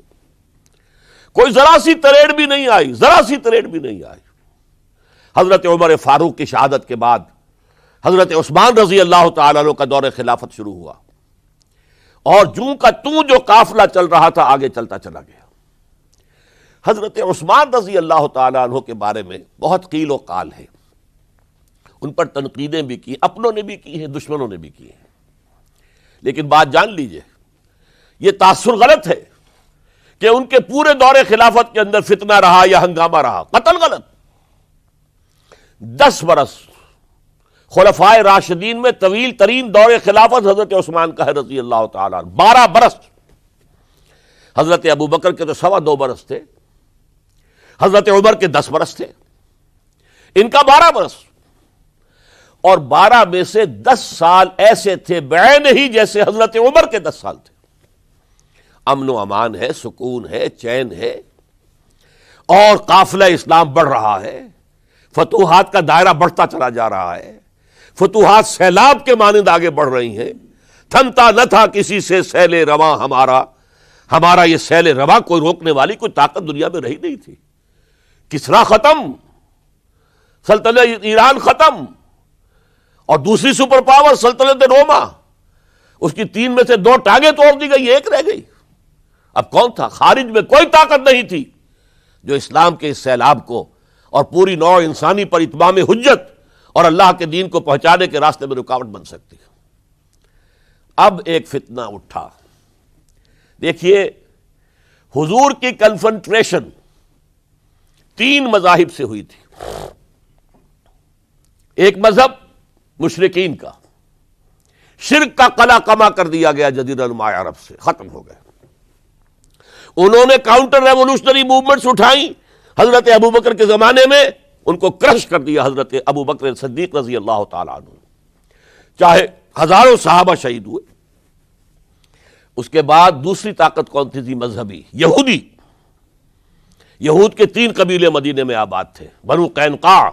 S1: کوئی ذرا سی تریڑ بھی نہیں آئی، ذرا سی تریڑ بھی نہیں آئی۔ حضرت عمر فاروق کی شہادت کے بعد حضرت عثمان رضی اللہ تعالیٰ عنہ کا دور خلافت شروع ہوا، اور جوں کا توں جو قافلہ چل رہا تھا آگے چلتا چلا گیا۔ حضرت عثمان رضی اللہ تعالیٰ عنہ کے بارے میں بہت قیل و قال ہے، ان پر تنقیدیں بھی کی، اپنوں نے بھی کی ہیں، دشمنوں نے بھی کی ہیں۔ لیکن بات جان لیجئے، یہ تاثر غلط ہے کہ ان کے پورے دور خلافت کے اندر فتنہ رہا یا ہنگامہ رہا، قتل غلط۔ 10 برس خلفائے راشدین میں طویل ترین دور خلافت حضرت عثمان کا ہے رضی اللہ تعالیٰ عنہ، 12 برس۔ حضرت ابو بکر کے تو 2.25 برس تھے، حضرت عمر کے 10 برس تھے، ان کا 12 برس، اور 12 میں سے 10 سال ایسے تھے بعین ہی جیسے حضرت عمر کے 10 سال تھے۔ امن و امان ہے، سکون ہے، چین ہے، اور قافلہ اسلام بڑھ رہا ہے، فتوحات کا دائرہ بڑھتا چلا جا رہا ہے، فتوحات سیلاب کے مانند آگے بڑھ رہی ہیں۔ تھمتا نہ تھا کسی سے سیل رواں ہمارا یہ سیل رواں کوئی روکنے والی کوئی طاقت دنیا میں رہی نہیں تھی۔ کسرا ختم، سلطنت ایران ختم، اور دوسری سپر پاور سلطنت روما، اس کی 3 میں سے 2 ٹانگیں توڑ دی گئی، 1 رہ گئی۔ اب کون تھا؟ خارج میں کوئی طاقت نہیں تھی جو اسلام کے اس سیلاب کو اور پوری نوع انسانی پر اتمام حجت اور اللہ کے دین کو پہنچانے کے راستے میں رکاوٹ بن سکتی ہے۔ اب ایک فتنہ اٹھا، دیکھیے حضور کی کنفنٹریشن 3 مذاہب سے ہوئی تھی۔ ایک مذہب مشرکین کا، شرک کا قلع کما کر دیا گیا جزیرہ نما عرب سے، ختم ہو گئے۔ انہوں نے کاؤنٹر ریولوشنری موومنٹس اٹھائیں، حضرت ابو بکر کے زمانے میں ان کو کرش کر دیا حضرت ابو بکر صدیق رضی اللہ تعالیٰ عنہ، چاہے ہزاروں صحابہ شہید ہوئے۔ اس کے بعد دوسری طاقت کون تھی؟ مذہبی یہودی۔ یہود کے 3 قبیلے مدینے میں آباد تھے، بنو قینقاع،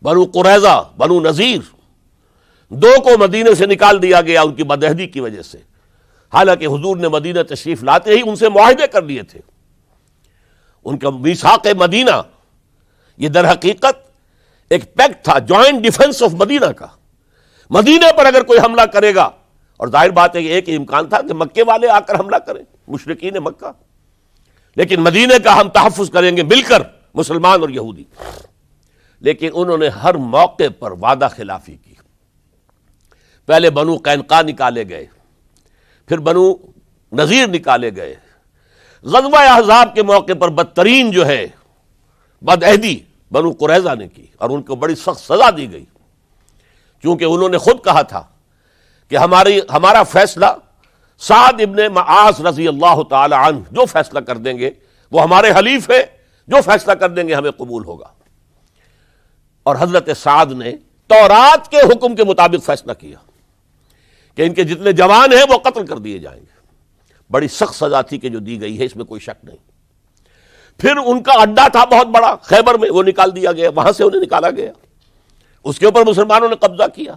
S1: بنو قریظہ، بنو نذیر۔ 2 کو مدینے سے نکال دیا گیا ان کی بدعہدی کی وجہ سے۔ حالانکہ حضور نے مدینہ تشریف لاتے ہی ان سے معاہدے کر لیے تھے. ان کا میثاق مدینہ یہ در حقیقت ایک پیکٹ تھا، جوائنٹ ڈیفنس آف مدینہ کا. مدینہ پر اگر کوئی حملہ کرے گا، اور ظاہر بات ہے کہ ایک امکان تھا کہ مکے والے آ کر حملہ کریں، مشرکین مکہ، لیکن مدینہ کا ہم تحفظ کریں گے مل کر، مسلمان اور یہودی. لیکن انہوں نے ہر موقع پر وعدہ خلافی کی. پہلے بنو قینقاع نکالے گئے، پھر بنو نذیر نکالے گئے. غزوہ احزاب کے موقع پر بدترین جو ہے بدعہدی بنو قریظہ نے کی، اور ان کو بڑی سخت سزا دی گئی، چونکہ انہوں نے خود کہا تھا کہ ہمارا فیصلہ سعد ابن معاذ رضی اللہ تعالی عنہ جو فیصلہ کر دیں گے وہ ہمارے حلیف ہے، جو فیصلہ کر دیں گے ہمیں قبول ہوگا. اور حضرت سعد نے تورات کے حکم کے مطابق فیصلہ کیا کہ ان کے جتنے جوان ہیں وہ قتل کر دیے جائیں گے. بڑی سخت سزا تھی کہ جو دی گئی ہے، اس میں کوئی شک نہیں. پھر ان کا اڈا تھا بہت بڑا خیبر میں، وہ نکال دیا گیا، وہاں سے انہیں نکالا گیا، اس کے اوپر مسلمانوں نے قبضہ کیا.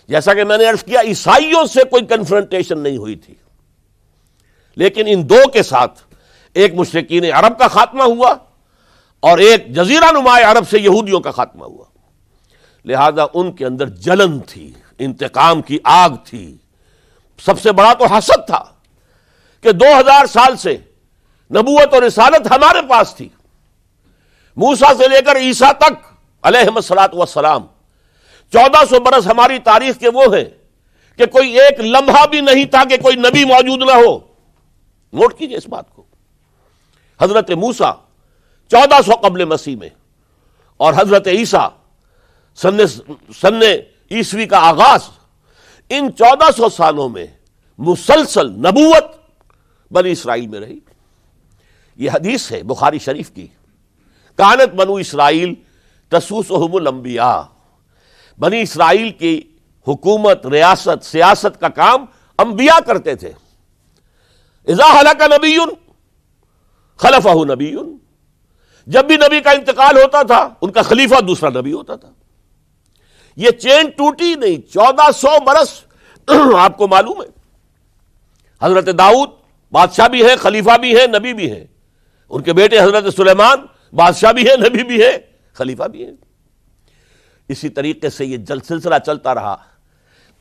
S1: جیسا کہ میں نے عرض کیا، عیسائیوں سے کوئی کنفرنٹیشن نہیں ہوئی تھی، لیکن ان دو کے ساتھ ایک مشرکین عرب کا خاتمہ ہوا اور ایک جزیرہ نما عرب سے یہودیوں کا خاتمہ ہوا. لہذا ان کے اندر جلن تھی، انتقام کی آگ تھی. سب سے بڑا تو حسد تھا کہ 2000 سال سے نبوت اور رسالت ہمارے پاس تھی، موسیٰ سے لے کر عیسیٰ تک علیہم الصلاۃ والسلام. 1400 برس ہماری تاریخ کے وہ ہیں کہ کوئی ایک لمحہ بھی نہیں تھا کہ کوئی نبی موجود نہ ہو. نوٹ کیجئے اس بات کو. حضرت موسیٰ 1400 قبل مسیح میں، اور حضرت عیسیٰ سن عیسوی کا آغاز، ان 1400 سالوں میں مسلسل نبوت بنی اسرائیل میں رہی. یہ حدیث ہے بخاری شریف کی، کانت بنو اسرائیل تسوسہم الانبیاء. بنی اسرائیل کی حکومت، ریاست، سیاست کا کام انبیاء کرتے تھے. اذا ہلک نبی خلفہ نبی، جب بھی نبی کا انتقال ہوتا تھا ان کا خلیفہ دوسرا نبی ہوتا تھا. یہ چین ٹوٹی نہیں. 1400 برس آپ کو معلوم ہے حضرت داؤد بادشاہ بھی ہیں، خلیفہ بھی ہیں، نبی بھی ہیں. ان کے بیٹے حضرت سلیمان بادشاہ بھی ہیں، نبی بھی ہیں، خلیفہ بھی ہیں. اسی طریقے سے یہ سلسلہ چلتا رہا.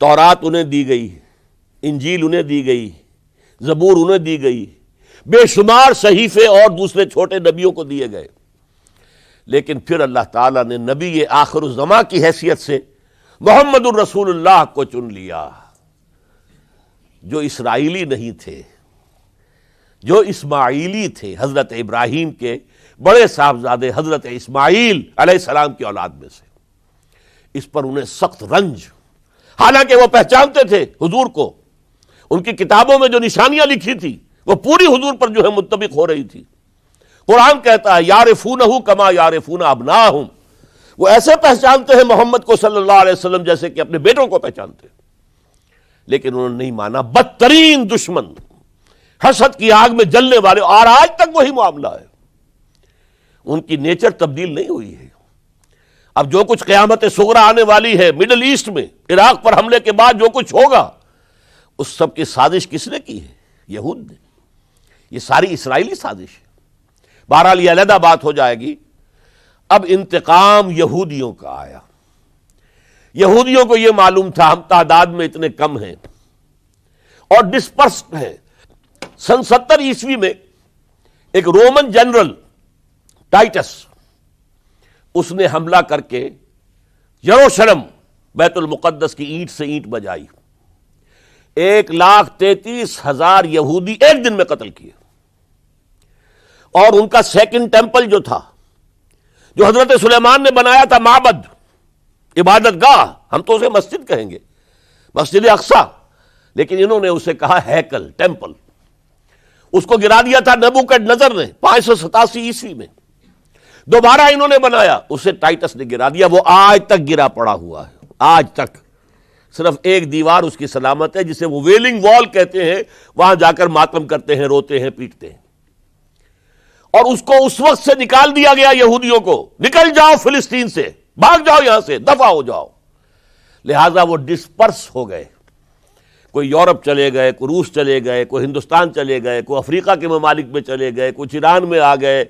S1: تورات انہیں دی گئی، انجیل انہیں دی گئی، زبور انہیں دی گئی، بے شمار صحیفے اور دوسرے چھوٹے نبیوں کو دیے گئے. لیکن پھر اللہ تعالیٰ نے نبی آخر الزماں کی حیثیت سے محمد الرسول اللہ کو چن لیا، جو اسرائیلی نہیں تھے، جو اسماعیلی تھے. حضرت ابراہیم کے بڑے صاحبزادے حضرت اسماعیل علیہ السلام کی اولاد میں سے. اس پر انہیں سخت رنج، حالانکہ وہ پہچانتے تھے حضور کو. ان کی کتابوں میں جو نشانیاں لکھی تھی وہ پوری حضور پر جو ہے مطابق ہو رہی تھی. قرآن کہتا ہے یعرفونہ کما یعرفون ابناہم، وہ ایسے پہچانتے ہیں محمد کو صلی اللہ علیہ وسلم جیسے کہ اپنے بیٹوں کو پہچانتے. لیکن انہوں نے نہیں مانا. بدترین دشمن، حسد کی آگ میں جلنے والے، اور آج تک وہی معاملہ ہے. ان کی نیچر تبدیل نہیں ہوئی ہے. اب جو کچھ قیامت صغریٰ آنے والی ہے مڈل ایسٹ میں، عراق پر حملے کے بعد جو کچھ ہوگا، اس سب کی سازش کس نے کی ہے؟ یہود نے. یہ ساری اسرائیلی سازش ہے. بہرحال یہ علیحدہ بات ہو جائے گی. اب انتقام یہودیوں کا آیا. یہودیوں کو یہ معلوم تھا ہم تعداد میں اتنے کم ہیں اور ڈسپرسڈ ہیں. سن 70 عیسوی میں ایک رومن جنرل ٹائٹس، اس نے حملہ کر کے یروشلم بیت المقدس کی اینٹ سے اینٹ بجائی. 1,33,000 یہودی ایک دن میں قتل کیے. اور ان کا سیکنڈ ٹیمپل جو تھا، جو حضرت سلیمان نے بنایا تھا، معبد، عبادت گاہ، ہم تو اسے مسجد کہیں گے، مسجد اقصی، لیکن انہوں نے اسے کہا ہیکل، ٹیمپل. اس کو گرا دیا تھا نبوکڈ نے 587 عیسوی میں. دوبارہ انہوں نے بنایا، اسے ٹائٹس نے گرا دیا. وہ آج تک گرا پڑا ہوا ہے. آج تک صرف ایک دیوار اس کی سلامت ہے، جسے وہ ویلنگ وال کہتے ہیں. وہاں جا کر ماتم کرتے ہیں، روتے ہیں، پیٹتے ہیں. اور اس کو اس وقت سے نکال دیا گیا یہودیوں کو، نکل جاؤ فلسطین سے، بھاگ جاؤ یہاں سے، دفع ہو جاؤ. لہذا وہ ڈسپرس ہو گئے. کوئی یورپ چلے گئے، کوئی روس چلے گئے، کوئی ہندوستان چلے گئے، کوئی افریقہ کے ممالک میں چلے گئے، کچھ ایران میں آ گئے.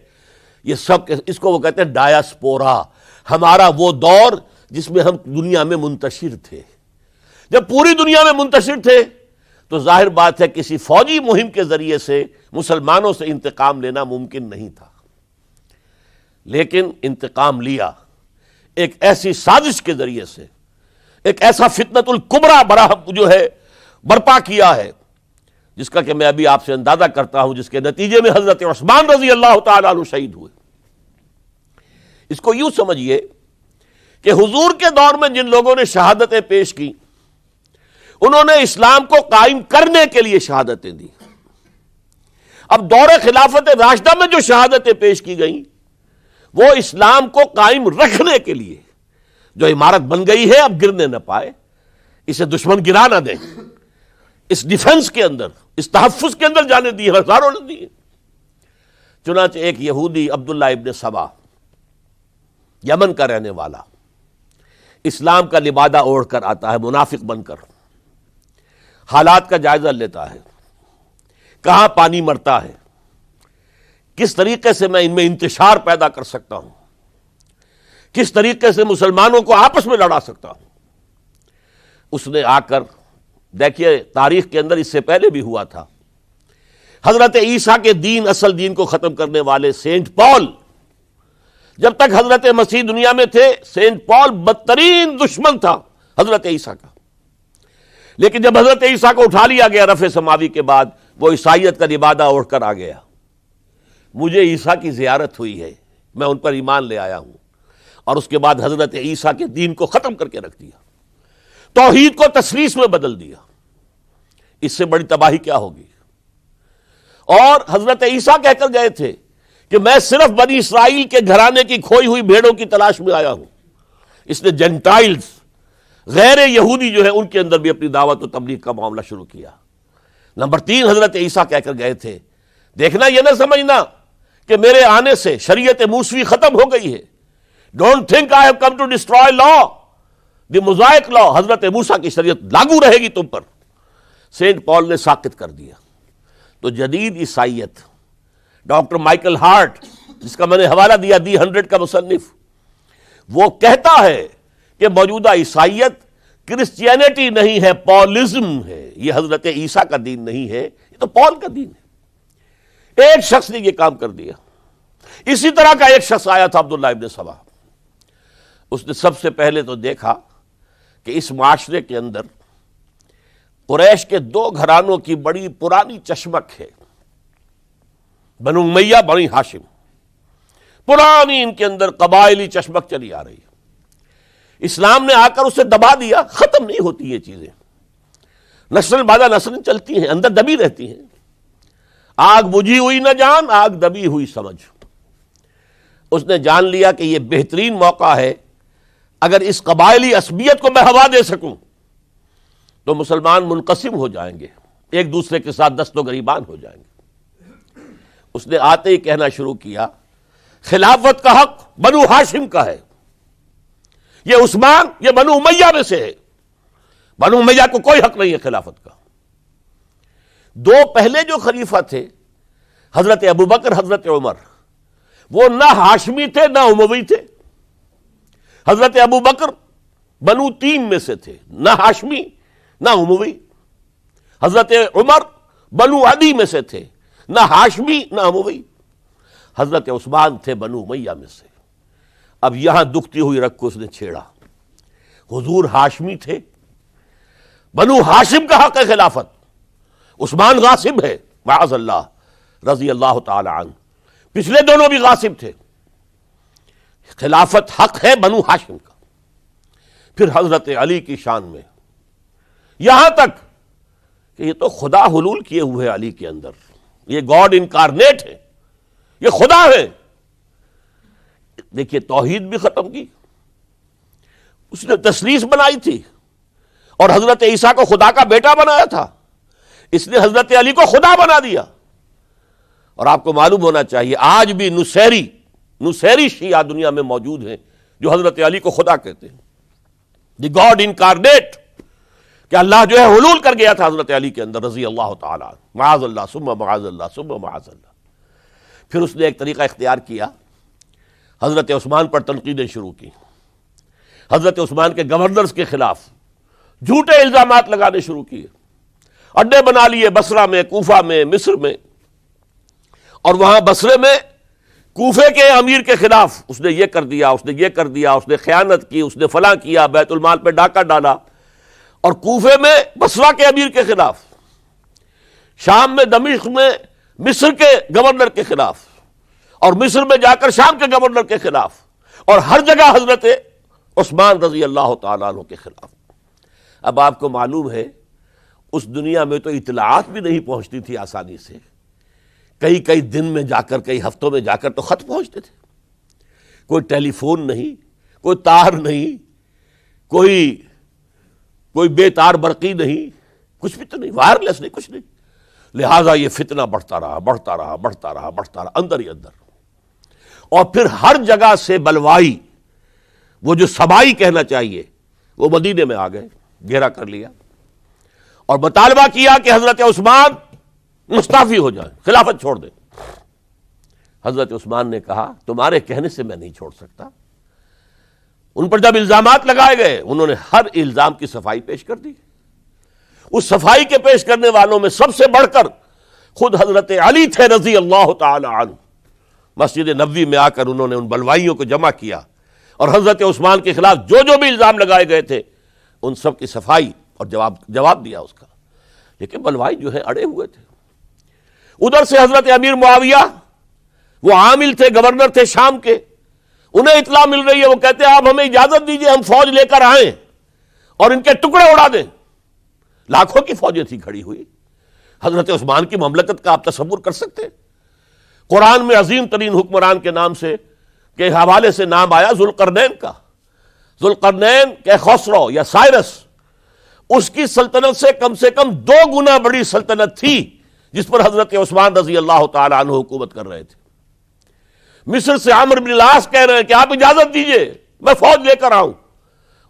S1: یہ سب اس کو وہ کہتے ہیں ڈایاسپورا، ہمارا وہ دور جس میں ہم دنیا میں منتشر تھے. جب پوری دنیا میں منتشر تھے تو ظاہر بات ہے کسی فوجی مہم کے ذریعے سے مسلمانوں سے انتقام لینا ممکن نہیں تھا. لیکن انتقام لیا ایک ایسی سازش کے ذریعے سے، ایک ایسا فتنۃ الکبریٰ برپا کیا ہے جس کا کہ میں ابھی آپ سے اندازہ کرتا ہوں، جس کے نتیجے میں حضرت عثمان رضی اللہ تعالیٰ عنہ شہید ہوئے. اس کو یوں سمجھیے کہ حضور کے دور میں جن لوگوں نے شہادتیں پیش کی، انہوں نے اسلام کو قائم کرنے کے لیے شہادتیں دی. اب دور خلافت راشدہ میں جو شہادتیں پیش کی گئیں وہ اسلام کو قائم رکھنے کے لیے، جو عمارت بن گئی ہے اب گرنے نہ پائے، اسے دشمن گرا نہ دے، اس ڈیفنس کے اندر، اس تحفظ کے اندر جانے دی، ہزاروں نے دی. چنانچہ ایک یہودی عبداللہ ابن سبا، یمن کا رہنے والا، اسلام کا لبادہ اوڑھ کر آتا ہے منافق بن کر، حالات کا جائزہ لیتا ہے، کہاں پانی مرتا ہے، کس طریقے سے میں ان میں انتشار پیدا کر سکتا ہوں، کس طریقے سے مسلمانوں کو آپس میں لڑا سکتا ہوں. اس نے آ کر دیکھیے تاریخ کے اندر اس سے پہلے بھی ہوا تھا، حضرت عیسیٰ کے دین، اصل دین کو ختم کرنے والے سینٹ پال، جب تک حضرت مسیح دنیا میں تھے سینٹ پال بدترین دشمن تھا حضرت عیسیٰ کا. لیکن جب حضرت عیسیٰ کو اٹھا لیا گیا رفع سماوی کے بعد، وہ عیسائیت کا لبادہ اوڑھ کر آ گیا. مجھے عیسیٰ کی زیارت ہوئی ہے، میں ان پر ایمان لے آیا ہوں، اور اس کے بعد حضرت عیسیٰ کے دین کو ختم کر کے رکھ دیا، توحید کو تثلیث میں بدل دیا. اس سے بڑی تباہی کیا ہوگی؟ اور حضرت عیسیٰ کہہ کر گئے تھے کہ میں صرف بنی اسرائیل کے گھرانے کی کھوئی ہوئی بھیڑوں کی تلاش میں آیا ہوں. اس نے جینٹائلز، غیر یہودی جو ہے، ان کے اندر بھی اپنی دعوت و تبلیغ کا معاملہ شروع کیا. نمبر 3 حضرت عیسیٰ کہہ کر گئے تھے، دیکھنا یہ نہ سمجھنا کہ میرے آنے سے شریعت موسوی ختم ہو گئی ہے. Don't think I have come to destroy law, the Mosaic law, Hazrat Musa کی شریعت لاگو رہے گی تم پر. سینٹ پال نے ساقط کر دیا. تو جدید عیسائیت، ڈاکٹر مائیکل ہارٹ، جس کا میں نے حوالہ دیا دی 100 کا مصنف، وہ کہتا ہے کہ موجودہ عیسائیت کرسچینٹی نہیں ہے، پالزم ہے. یہ حضرت عیسیٰ کا دین نہیں ہے، یہ تو پال کا دین ہے. ایک شخص نے یہ کام کر دیا. اسی طرح کا ایک شخص آیا تھا عبداللہ ابن سبا. اس نے سب سے پہلے تو دیکھا کہ اس معاشرے کے اندر قریش کے 2 گھرانوں کی بڑی پرانی چشمک ہے، بنو امیہ، بنی ہاشم. پرانی ان کے اندر قبائلی چشمک چلی آ رہی ہے. اسلام نے آ کر اسے دبا دیا. ختم نہیں ہوتی یہ چیزیں، نسل بعد نسل چلتی ہیں، اندر دبی رہتی ہیں. آگ بجھی ہوئی نہ جان، آگ دبی ہوئی سمجھ. اس نے جان لیا کہ یہ بہترین موقع ہے، اگر اس قبائلی عصبیت کو میں ہوا دے سکوں تو مسلمان منقسم ہو جائیں گے، ایک دوسرے کے ساتھ دست و گریبان ہو جائیں گے. اس نے آتے ہی کہنا شروع کیا، خلافت کا حق بنو ہاشم کا ہے. یہ عثمان، یہ بنو امیہ میں سے ہے، بنو امیہ کو کوئی حق نہیں ہے خلافت کا. 2 پہلے جو خلیفہ تھے، حضرت ابوبکر، حضرت عمر، وہ نہ ہاشمی تھے نہ اموی تھے. حضرت ابوبکر بنو تیم میں سے تھے، نہ ہاشمی نہ اموی. حضرت عمر بنو عدی میں سے تھے، نہ ہاشمی نہ اموی. حضرت عثمان تھے بنو امیہ میں سے. اب یہاں دکھتی ہوئی رگ کو اس نے چھیڑا. حضور ہاشمی تھے، بنو ہاشم کا حق ہے خلافت. عثمان غاصب ہے معاذ اللہ رضی اللہ تعالی عنہ، پچھلے دونوں بھی غاصب تھے. خلافت حق ہے بنو ہاشم کا. پھر حضرت علی کی شان میں یہاں تک کہ یہ تو خدا حلول کیے ہوئے علی کے اندر، یہ گاڈ انکارنیٹ ہے، یہ خدا ہے. دیکھیے توحید بھی ختم کی، اس نے تثلیث بنائی تھی، اور حضرت عیسیٰ کو خدا کا بیٹا بنایا تھا، اس نے حضرت علی کو خدا بنا دیا. اور آپ کو معلوم ہونا چاہیے آج بھی نصیری شیعہ دنیا میں موجود ہیں جو حضرت علی کو خدا کہتے ہیں، دی گاڈ انکارنیٹ. کہ اللہ جو ہے حلول کر گیا تھا حضرت علی کے اندر رضی اللہ تعالیٰ عنہ، معاذ اللہ ثم معاذ اللہ ثم معاذ اللہ۔ پھر اس نے ایک طریقہ اختیار کیا، حضرت عثمان پر تنقیدیں شروع کی، حضرت عثمان کے گورنرز کے خلاف جھوٹے الزامات لگانے شروع کیے، اڈے بنا لیے بصرہ میں، کوفہ میں، مصر میں، اور وہاں بصرے میں کوفے کے امیر کے خلاف اس نے یہ کر دیا، اس نے یہ کر دیا، اس نے خیانت کی، اس نے فلاں کیا، بیت المال پہ ڈاکہ ڈالا، اور کوفے میں بصرہ کے امیر کے خلاف، شام میں دمشق میں مصر کے گورنر کے خلاف، اور مصر میں جا کر شام کے گورنر کے خلاف، اور ہر جگہ حضرت عثمان رضی اللہ تعالیٰ عنہ کے خلاف۔ اب آپ کو معلوم ہے اس دنیا میں تو اطلاعات بھی نہیں پہنچتی تھی آسانی سے، کئی دن میں جا کر، کئی ہفتوں میں جا کر تو خط پہنچتے تھے، کوئی ٹیلی فون نہیں، کوئی تار نہیں، کوئی بے تار برقی نہیں، کچھ بھی تو نہیں، وائرلیس نہیں، کچھ نہیں، لہٰذا یہ فتنہ بڑھتا رہا اندر ہی اندر، اور پھر ہر جگہ سے بلوائی، وہ جو سبائی کہنا چاہیے، وہ مدینے میں آ گئے، گھیرا کر لیا اور مطالبہ کیا کہ حضرت عثمان مستعفی ہو جائیں، خلافت چھوڑ دیں۔ حضرت عثمان نے کہا تمہارے کہنے سے میں نہیں چھوڑ سکتا۔ ان پر جب الزامات لگائے گئے انہوں نے ہر الزام کی صفائی پیش کر دی۔ اس صفائی کے پیش کرنے والوں میں سب سے بڑھ کر خود حضرت علی تھے رضی اللہ تعالی عنہ۔ مسجد نبوی میں آ کر انہوں نے ان بلوائیوں کو جمع کیا اور حضرت عثمان کے خلاف جو بھی الزام لگائے گئے تھے ان سب کی صفائی اور جواب دیا اس کا۔ لیکن بلوائی جو ہے اڑے ہوئے تھے۔ ادھر سے حضرت امیر معاویہ، وہ عامل تھے، گورنر تھے شام کے، انہیں اطلاع مل رہی ہے، وہ کہتے ہیں آپ ہمیں اجازت دیجئے ہم فوج لے کر آئیں اور ان کے ٹکڑے اڑا دیں۔ لاکھوں کی فوجیں تھی کھڑی ہوئی۔ حضرت عثمان کی مملکت کا آپ تصور کر سکتے ہیں؟ قرآن میں عظیم ترین حکمران کے نام سے کے حوالے سے نام آیا ذوالقرنین کا۔ ذوالقرنین کے خسرو یا سائرس، اس کی سلطنت سے کم 2 گنا بڑی سلطنت تھی جس پر حضرت عثمان رضی اللہ تعالی عنہ حکومت کر رہے تھے۔ مصر سے عمرو بن العاص کہہ رہے ہیں کہ آپ اجازت دیجئے میں فوج لے کر آؤں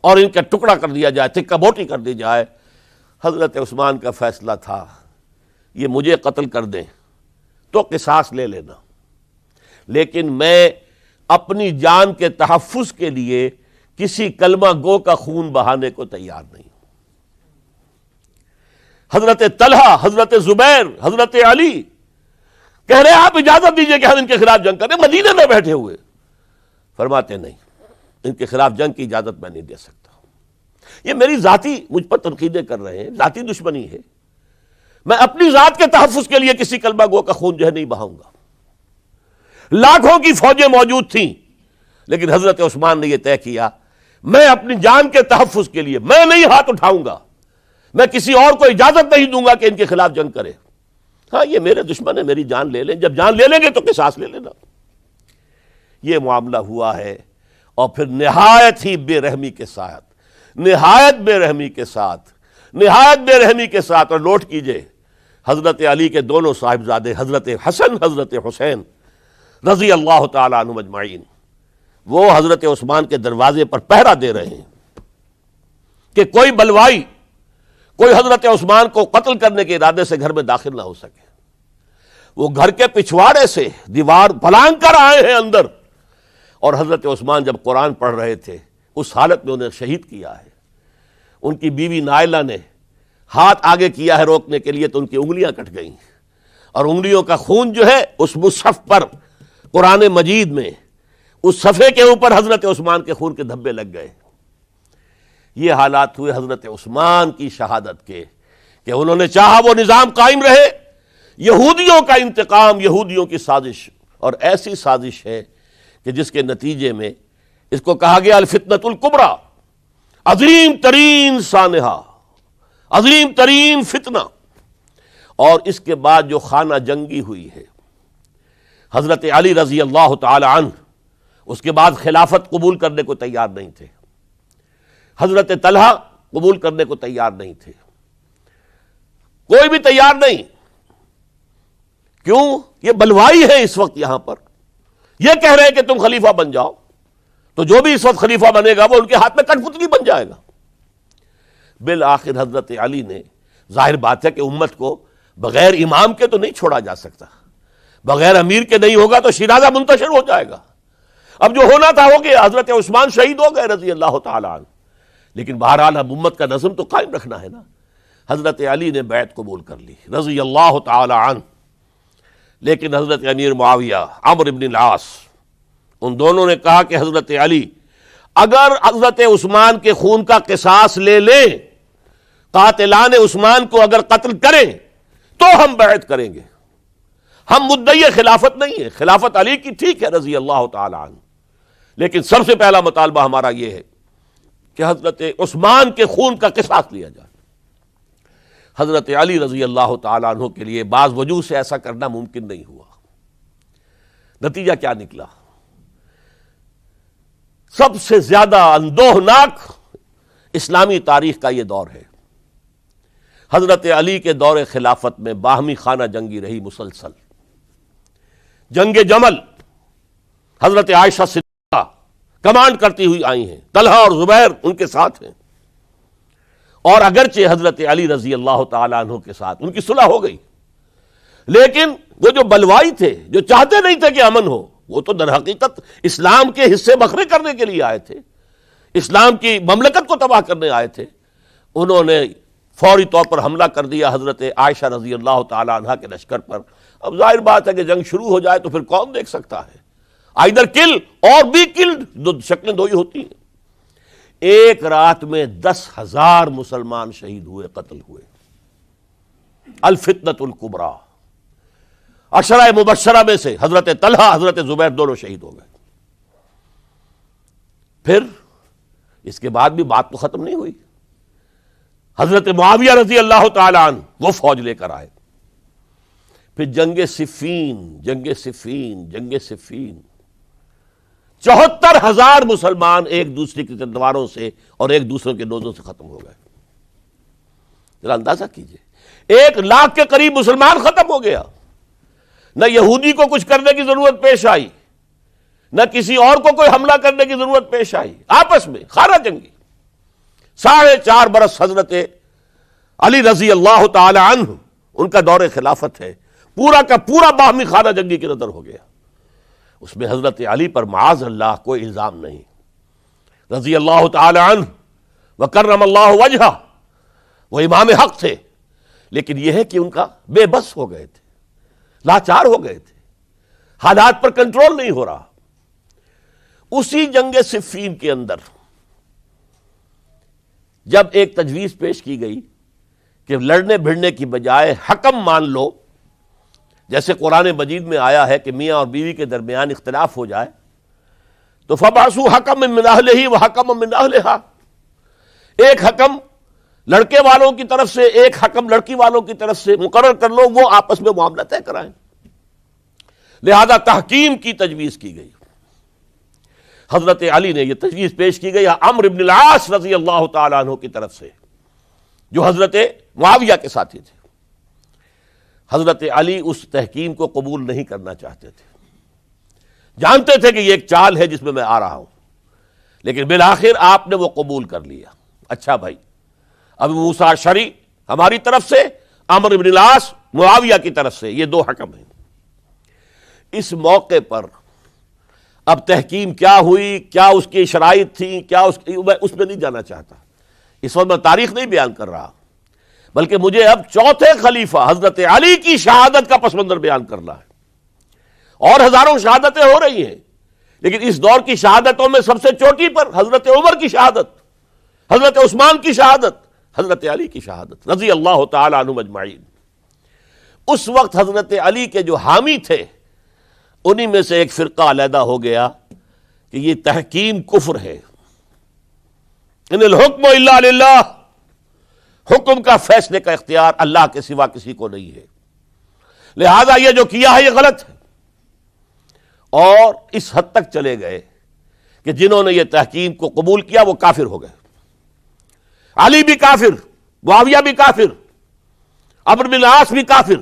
S1: اور ان کا ٹکڑا کر دیا جائے، تکہ بوٹی کر دی جائے۔ حضرت عثمان کا فیصلہ تھا یہ مجھے قتل کر دیں تو قصاص لے لینا، لیکن میں اپنی جان کے تحفظ کے لیے کسی کلمہ گو کا خون بہانے کو تیار نہیں۔ حضرت طلحہ، حضرت زبیر، حضرت علی کہہ رہے ہیں آپ اجازت دیجئے کہ ہم ان کے خلاف جنگ کریں، مدینے میں بیٹھے ہوئے۔ فرماتے نہیں، ان کے خلاف جنگ کی اجازت میں نہیں دے سکتا۔ یہ میری ذاتی مجھ پر تنقیدیں کر رہے ہیں، ذاتی دشمنی ہے، میں اپنی ذات کے تحفظ کے لیے کسی کلمہ گو کا خون جو ہے نہیں بہاؤں گا۔ لاکھوں کی فوجیں موجود تھیں لیکن حضرت عثمان نے یہ طے کیا میں اپنی جان کے تحفظ کے لیے میں نہیں ہاتھ اٹھاؤں گا، میں کسی اور کو اجازت نہیں دوں گا کہ ان کے خلاف جنگ کرے۔ ہاں یہ میرے دشمن ہے، میری جان لے لیں، جب جان لے لیں گے تو قصاص لے لینا۔ یہ معاملہ ہوا ہے، اور پھر نہایت ہی بے رحمی کے ساتھ، نہایت بے رحمی کے ساتھ، اور نوٹ کیجئے حضرت علی کے دونوں صاحبزادے حضرت حسن، حضرت حسین رضی اللہ تعالی عنہم اجمعین، وہ حضرت عثمان کے دروازے پر پہرا دے رہے ہیں کہ کوئی بلوائی، کوئی حضرت عثمان کو قتل کرنے کے ارادے سے گھر میں داخل نہ ہو سکے۔ وہ گھر کے پچھواڑے سے دیوار پھلانگ کر آئے ہیں اندر، اور حضرت عثمان جب قرآن پڑھ رہے تھے اس حالت میں انہیں شہید کیا ہے۔ ان کی بیوی نائلہ نے ہاتھ آگے کیا ہے روکنے کے لیے تو ان کی انگلیاں کٹ گئیں، اور انگلیوں کا خون جو ہے اس مصحف پر قرآن مجید میں اس صفحے کے اوپر حضرت عثمان کے خون کے دھبے لگ گئے۔ یہ حالات ہوئے حضرت عثمان کی شہادت کے کہ انہوں نے چاہا وہ نظام قائم رہے۔ یہودیوں کا انتقام، یہودیوں کی سازش، اور ایسی سازش ہے کہ جس کے نتیجے میں اس کو کہا گیا الفتنۃ الکبریٰ، عظیم ترین سانحہ، عظیم ترین فتنہ۔ اور اس کے بعد جو خانہ جنگی ہوئی ہے، حضرت علی رضی اللہ تعالی عنہ اس کے بعد خلافت قبول کرنے کو تیار نہیں تھے، حضرت طلحہ قبول کرنے کو تیار نہیں تھے، کوئی بھی تیار نہیں۔ کیوں؟ یہ بلوائی ہے اس وقت یہاں پر، یہ کہہ رہے ہیں کہ تم خلیفہ بن جاؤ، تو جو بھی اس وقت خلیفہ بنے گا وہ ان کے ہاتھ میں کٹھ پتلی بن جائے گا۔ بالآخر حضرت علی نے، ظاہر بات ہے کہ امت کو بغیر امام کے تو نہیں چھوڑا جا سکتا، بغیر امیر کے نہیں ہوگا تو شیرازہ منتشر ہو جائے گا۔ اب جو ہونا تھا ہو گیا، حضرت عثمان شہید ہو گئے رضی اللہ تعالی عنہ، لیکن بہرحال اب امت کا نظم تو قائم رکھنا ہے نا۔ حضرت علی نے بیعت قبول کر لی رضی اللہ تعالی عنہ، لیکن حضرت امیر معاویہ، عمرو بن العاص، ان دونوں نے کہا کہ حضرت علی اگر حضرت عثمان کے خون کا قصاص لے لیں، قاتلان عثمان کو اگر قتل کریں تو ہم بیعت کریں گے، ہم مدعی خلافت نہیں ہے، خلافت علی کی ٹھیک ہے رضی اللہ تعالی عنہ، لیکن سب سے پہلا مطالبہ ہمارا یہ ہے کہ حضرت عثمان کے خون کا قصاص لیا جائے۔ حضرت علی رضی اللہ تعالی عنہ کے لیے بعض وجوہ سے ایسا کرنا ممکن نہیں ہوا۔ نتیجہ کیا نکلا؟ سب سے زیادہ اندوہناک اسلامی تاریخ کا یہ دور ہے۔ حضرت علی کے دور خلافت میں باہمی خانہ جنگی رہی مسلسل۔ جنگ جمل حضرت عائشہ صدیقہ کمانڈ کرتی ہوئی آئی ہیں، طلحہ اور زبیر ان کے ساتھ ہیں، اور اگرچہ حضرت علی رضی اللہ تعالی عنہ کے ساتھ ان کی صلح ہو گئی، لیکن وہ جو بلوائی تھے، جو چاہتے نہیں تھے کہ امن ہو، وہ تو در حقیقت اسلام کے حصے بکھرے کرنے کے لیے آئے تھے، اسلام کی مملکت کو تباہ کرنے آئے تھے۔ انہوں نے فوری طور پر حملہ کر دیا حضرت عائشہ رضی اللہ تعالی عنہ کے لشکر پر۔ اب ظاہر بات ہے کہ جنگ شروع ہو جائے تو پھر کون دیکھ سکتا ہے، آئدر کل اور بی کلڈ، دو شکلیں دو ہی ہوتی ہیں۔ ایک رات میں 10,000 مسلمان شہید ہوئے، قتل ہوئے۔ الفتنۃ الکبریٰ، عشرہ مبشرہ میں سے حضرت طلحہ، حضرت زبیر دونوں شہید ہو گئے۔ پھر اس کے بعد بھی بات تو ختم نہیں ہوئی۔ حضرت معاویہ رضی اللہ تعالی عنہ وہ فوج لے کر آئے۔ پھر جنگ صفین، جنگ صفین، جنگ صفین، 74,000 مسلمان ایک دوسرے کی تلواروں سے اور ایک دوسرے کے نوزوں سے ختم ہو گئے۔ ذرا اندازہ کیجئے، 1,00,000 کے قریب مسلمان ختم ہو گیا۔ نہ یہودی کو کچھ کرنے کی ضرورت پیش آئی، نہ کسی اور کو کوئی حملہ کرنے کی ضرورت پیش آئی، آپس میں خانہ جنگی۔ 4.5 برس حضرت علی رضی اللہ تعالی عنہ ان کا دور خلافت ہے، پورا کا پورا باہمی خانہ جنگی کے اندر ہو گیا۔ اس میں حضرت علی پر معاذ اللہ کوئی الزام نہیں، رضی اللہ تعالی عنہ وکرم اللہ وجہہ، وہ امام حق تھے، لیکن یہ ہے کہ ان کا بے بس ہو گئے تھے، لاچار ہو گئے تھے، حالات پر کنٹرول نہیں ہو رہا۔ اسی جنگ صفین کے اندر جب ایک تجویز پیش کی گئی کہ لڑنے بھڑنے کی بجائے حکم مان لو، جیسے قرآن مجید میں آیا ہے کہ میاں اور بیوی کے درمیان اختلاف ہو جائے تو فَبَعْثُوا حَكَمًا مِّنْ أَهْلِهِ وَحَكَمًا مِّنْ أَهْلِهَا، ایک حکم لڑکے والوں کی طرف سے، ایک حکم لڑکی والوں کی طرف سے مقرر کر لو، وہ آپس میں معاملہ طے کرائیں۔ لہذا تحکیم کی تجویز کی گئی۔ حضرت علی نے یہ تجویز پیش کی گئی عمرو بن العاص رضی اللہ تعالیٰ عنہ کی طرف سے، جو حضرت معاویہ کے ساتھی تھے۔ حضرت علی اس تحکیم کو قبول نہیں کرنا چاہتے تھے، جانتے تھے کہ یہ ایک چال ہے جس میں میں آ رہا ہوں، لیکن بالآخر آپ نے وہ قبول کر لیا۔ اچھا بھائی، ابو موسیٰ اشعری ہماری طرف سے، عمرو بن العاص معاویہ کی طرف سے، یہ دو حکم ہیں۔ اس موقع پر اب تحکیم کیا ہوئی، کیا اس کی شرائط تھی، کیا اس میں نہیں جانا چاہتا، اس وقت میں تاریخ نہیں بیان کر رہا، بلکہ مجھے اب چوتھے خلیفہ حضرت علی کی شہادت کا پس منظر بیان کرنا ہے۔ اور ہزاروں شہادتیں ہو رہی ہیں، لیکن اس دور کی شہادتوں میں سب سے چوٹی پر حضرت عمر کی شہادت، حضرت عثمان کی شہادت، حضرت علی کی شہادت رضی اللہ تعالی عنہم اجمعین۔ اس وقت حضرت علی کے جو حامی تھے، انہی میں سے ایک فرقہ علیحدہ ہو گیا کہ یہ تحکیم کفر ہے، ان الحکم الا للہ، حکم کا فیصلے کا اختیار اللہ کے سوا کسی کو نہیں ہے، لہذا یہ جو کیا ہے یہ غلط ہے۔ اور اس حد تک چلے گئے کہ جنہوں نے یہ تحکیم کو قبول کیا وہ کافر ہو گئے، علی بھی کافر، معاویہ بھی کافر، عمرو بن العاص بھی کافر،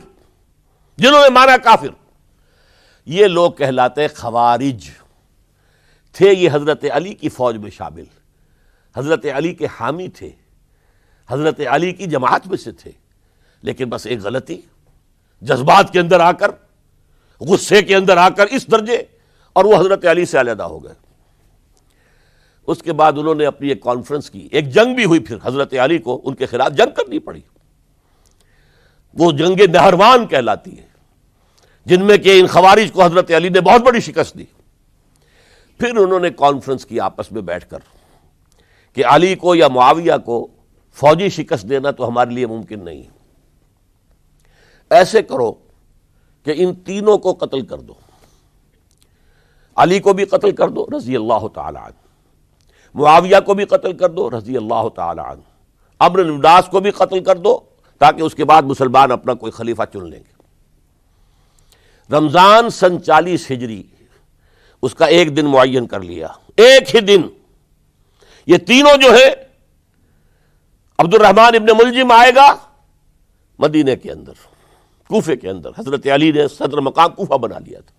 S1: جنہوں نے مانا کافر۔ یہ لوگ کہلاتے خوارج تھے، یہ حضرت علی کی فوج میں شامل، حضرت علی کے حامی تھے، حضرت علی کی جماعت میں سے تھے، لیکن بس ایک غلطی، جذبات کے اندر آ کر، غصے کے اندر آ کر اس درجے، اور وہ حضرت علی سے علیحدہ ہو گئے۔ اس کے بعد انہوں نے اپنی ایک کانفرنس کی، ایک جنگ بھی ہوئی، پھر حضرت علی کو ان کے خلاف جنگ کرنی پڑی، وہ جنگ نہروان کہلاتی ہے، جن میں کہ ان خوارج کو حضرت علی نے بہت بڑی شکست دی۔ پھر انہوں نے کانفرنس کی آپس میں بیٹھ کر کہ علی کو یا معاویہ کو فوجی شکست دینا تو ہمارے لیے ممکن نہیں، ایسے کرو کہ ان تینوں کو قتل کر دو، علی کو بھی قتل کر دو رضی اللہ تعالی عنہ، معاویہ کو بھی قتل کر دو رضی اللہ تعالی عنہ، عمرو بن العاص کو بھی قتل کر دو، تاکہ اس کے بعد مسلمان اپنا کوئی خلیفہ چن لیں گے۔ رمضان سن 40 ہجری اس کا ایک دن معین کر لیا، ایک ہی دن یہ تینوں جو ہے، عبد الرحمن ابن ملجم آئے گا مدینے کے اندر، کوفے کے اندر، حضرت علی نے صدر مقام کوفہ بنا لیا تھا،